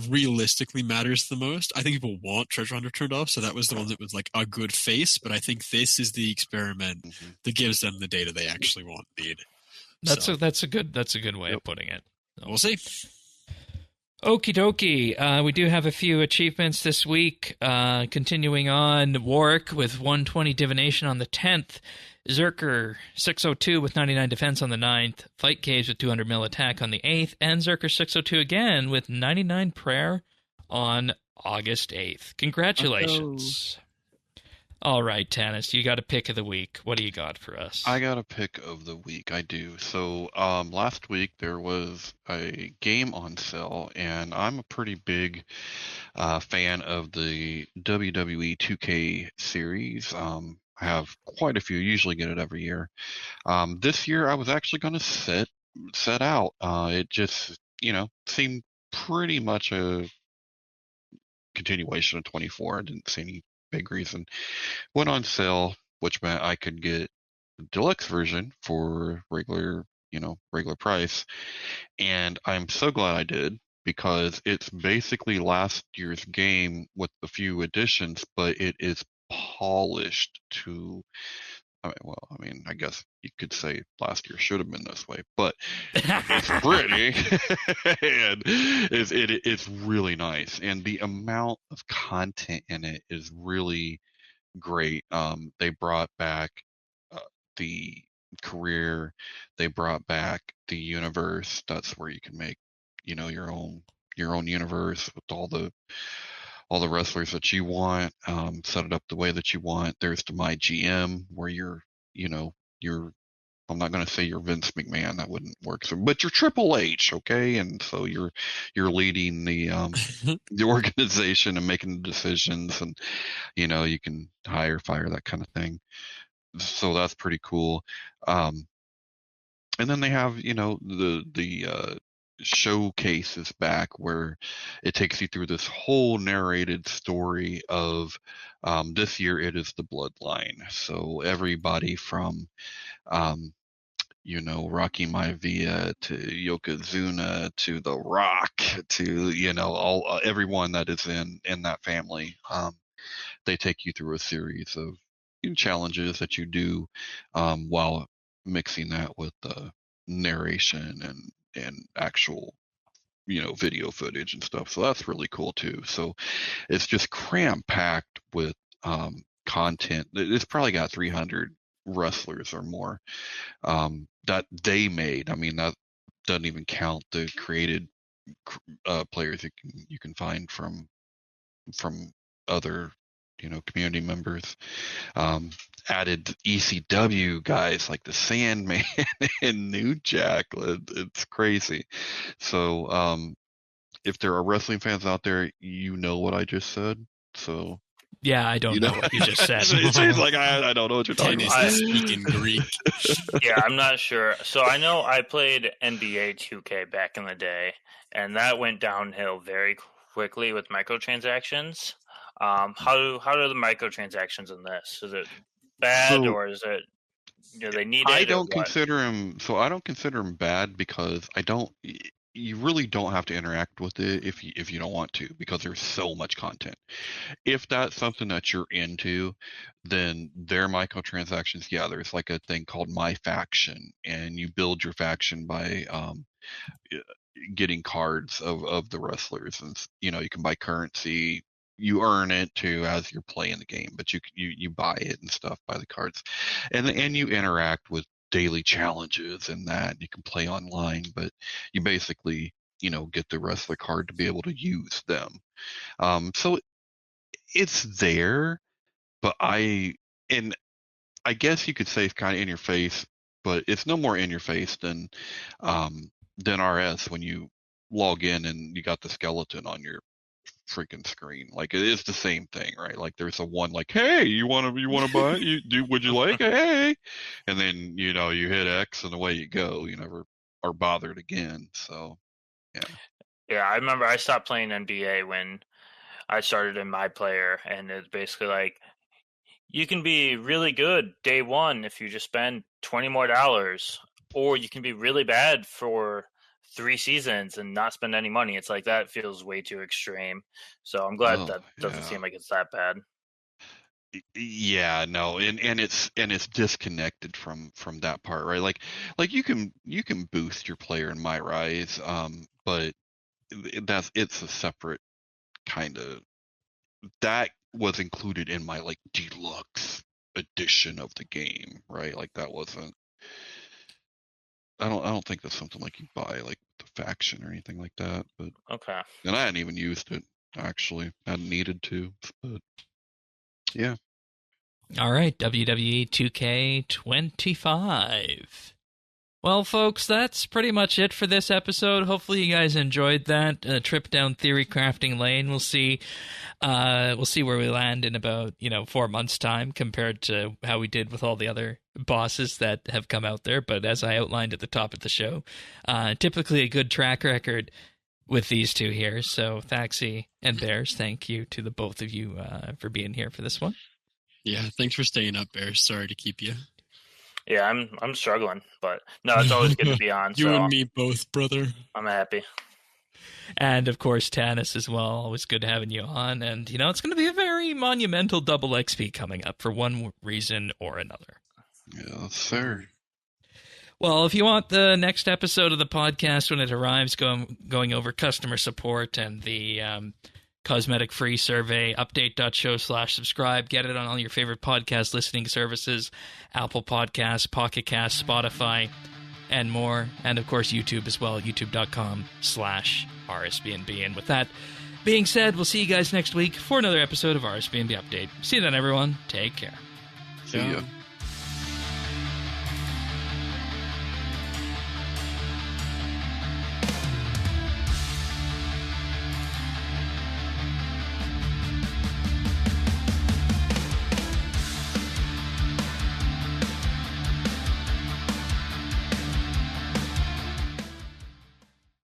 realistically matters the most. I think people want Treasure Hunter turned off, so that was the one that was like a good face, but I think this is the experiment that gives them the data they actually want and need. That's a good way of putting it. We'll see. Okie dokie. We do have a few achievements this week. Continuing on, Warwick with 120 divination on the 10th. Zerker 602 with 99 defense on the 9th. Fight Caves with 200 mil attack on the 8th. And Zerker 602 again with 99 prayer on August 8th. Congratulations. All right, Tanis, you got a pick of the week. What do you got for us? I got a pick of the week. I do. So last week there was a game on sale, and I'm a pretty big fan of the WWE 2K series. I have quite a few. Usually get it every year. This year I was actually going to set out. It just seemed pretty much a continuation of 24. I didn't see any big reason. Went on sale, which meant I could get the deluxe version for regular price. And I'm so glad I did, because it's basically last year's game with a few additions, but it is polished to, I guess you could say last year should have been this way, but it's pretty and it's really nice, and the amount of content in it is really great. They brought back the career, they brought back the universe. That's where you can make your own universe with all the wrestlers that you want, set it up the way that you want. There's the My GM, where you're I'm not going to say you're Vince McMahon, that wouldn't work. So, but you're Triple H, okay? And so you're leading the the organization and making the decisions, and you can hire, fire, that kind of thing. So that's pretty cool. And then they have the showcases back, where it takes you through this whole narrated story of this year it is the Bloodline. So everybody from Rocky Maivia to Yokozuna to The Rock to everyone that is in that family. They take you through a series of challenges that you do while mixing that with narration and actual video footage and stuff. So that's really cool too. So it's just cram packed with content. It's probably got 300 wrestlers or more that they made. I mean, that doesn't even count the created players you can find from other community members. Added ECW guys like the Sandman and New Jack. It's crazy. So if there are wrestling fans out there, what I just said. So yeah, I don't know what you just said. It seems like I don't know what you're talking about. Speaking Greek. Yeah, I'm not sure. So I know I played NBA 2K back in the day, and that went downhill very quickly with microtransactions. How do the microtransactions in this? Is it bad, or is it they need it? I don't consider them bad, because you really don't have to interact with it if you don't want to, because there's so much content. If that's something that you're into, then their microtransactions, yeah, there's like a thing called My Faction, and you build your faction by getting cards of the wrestlers, and you know, you can buy currency. You earn it too as you're playing the game, but you buy it and stuff, buy the cards, and you interact with daily challenges and that. You can play online, but you basically, you know, get the wrestler card to be able to use them. So it's there, but I guess you could say it's kind of in your face, but it's no more in your face than RS when you log in and you got the skeleton on your freaking screen. Like, it is the same thing, right? Like, there's a one like, hey, you want to buy it? Would you like it? Hey, and then, you know, you hit X and away you go. You never are bothered again. So yeah, I remember I stopped playing NBA when I started in My Player, and it's basically like, you can be really good day one if you just spend $20 more, or you can be really bad for 3 seasons and not spend any money. It's like, that feels way too extreme. So I'm glad that doesn't seem like it's that bad. Yeah, no, and it's disconnected from that part, right? Like you can boost your player in My Rise, but it's a separate kind of, that was included in my like deluxe edition of the game, right? Like, that wasn't, I don't think that's something like you buy like the faction or anything like that. But okay, and I hadn't even used it, actually. I hadn't needed to, but yeah. All right, WWE 2K25. Well, folks, that's pretty much it for this episode. Hopefully you guys enjoyed that trip down Theorycrafting lane. We'll see where we land in about 4 months' time compared to how we did with all the other bosses that have come out there. But as I outlined at the top of the show, typically a good track record with these two here. So Thaxi and Bears, thank you to the both of you for being here for this one. Yeah, thanks for staying up, Bears. Sorry to keep you. Yeah, I'm struggling, but no, it's always good to be on. You and me both, brother. I'm happy. And of course, Tanis as well. Always good having you on. And it's going to be a very monumental double XP coming up for one reason or another. Yes, sir. Well, if you want the next episode of the podcast when it arrives, going over customer support and the cosmetic free survey, update.show/subscribe. Get it on all your favorite podcast listening services, Apple Podcasts, Pocket Casts, Spotify, and more. And of course, YouTube as well, youtube.com/RSBANDB. And with that being said, we'll see you guys next week for another episode of RSBANDB Update. See you then, everyone. Take care. See ya.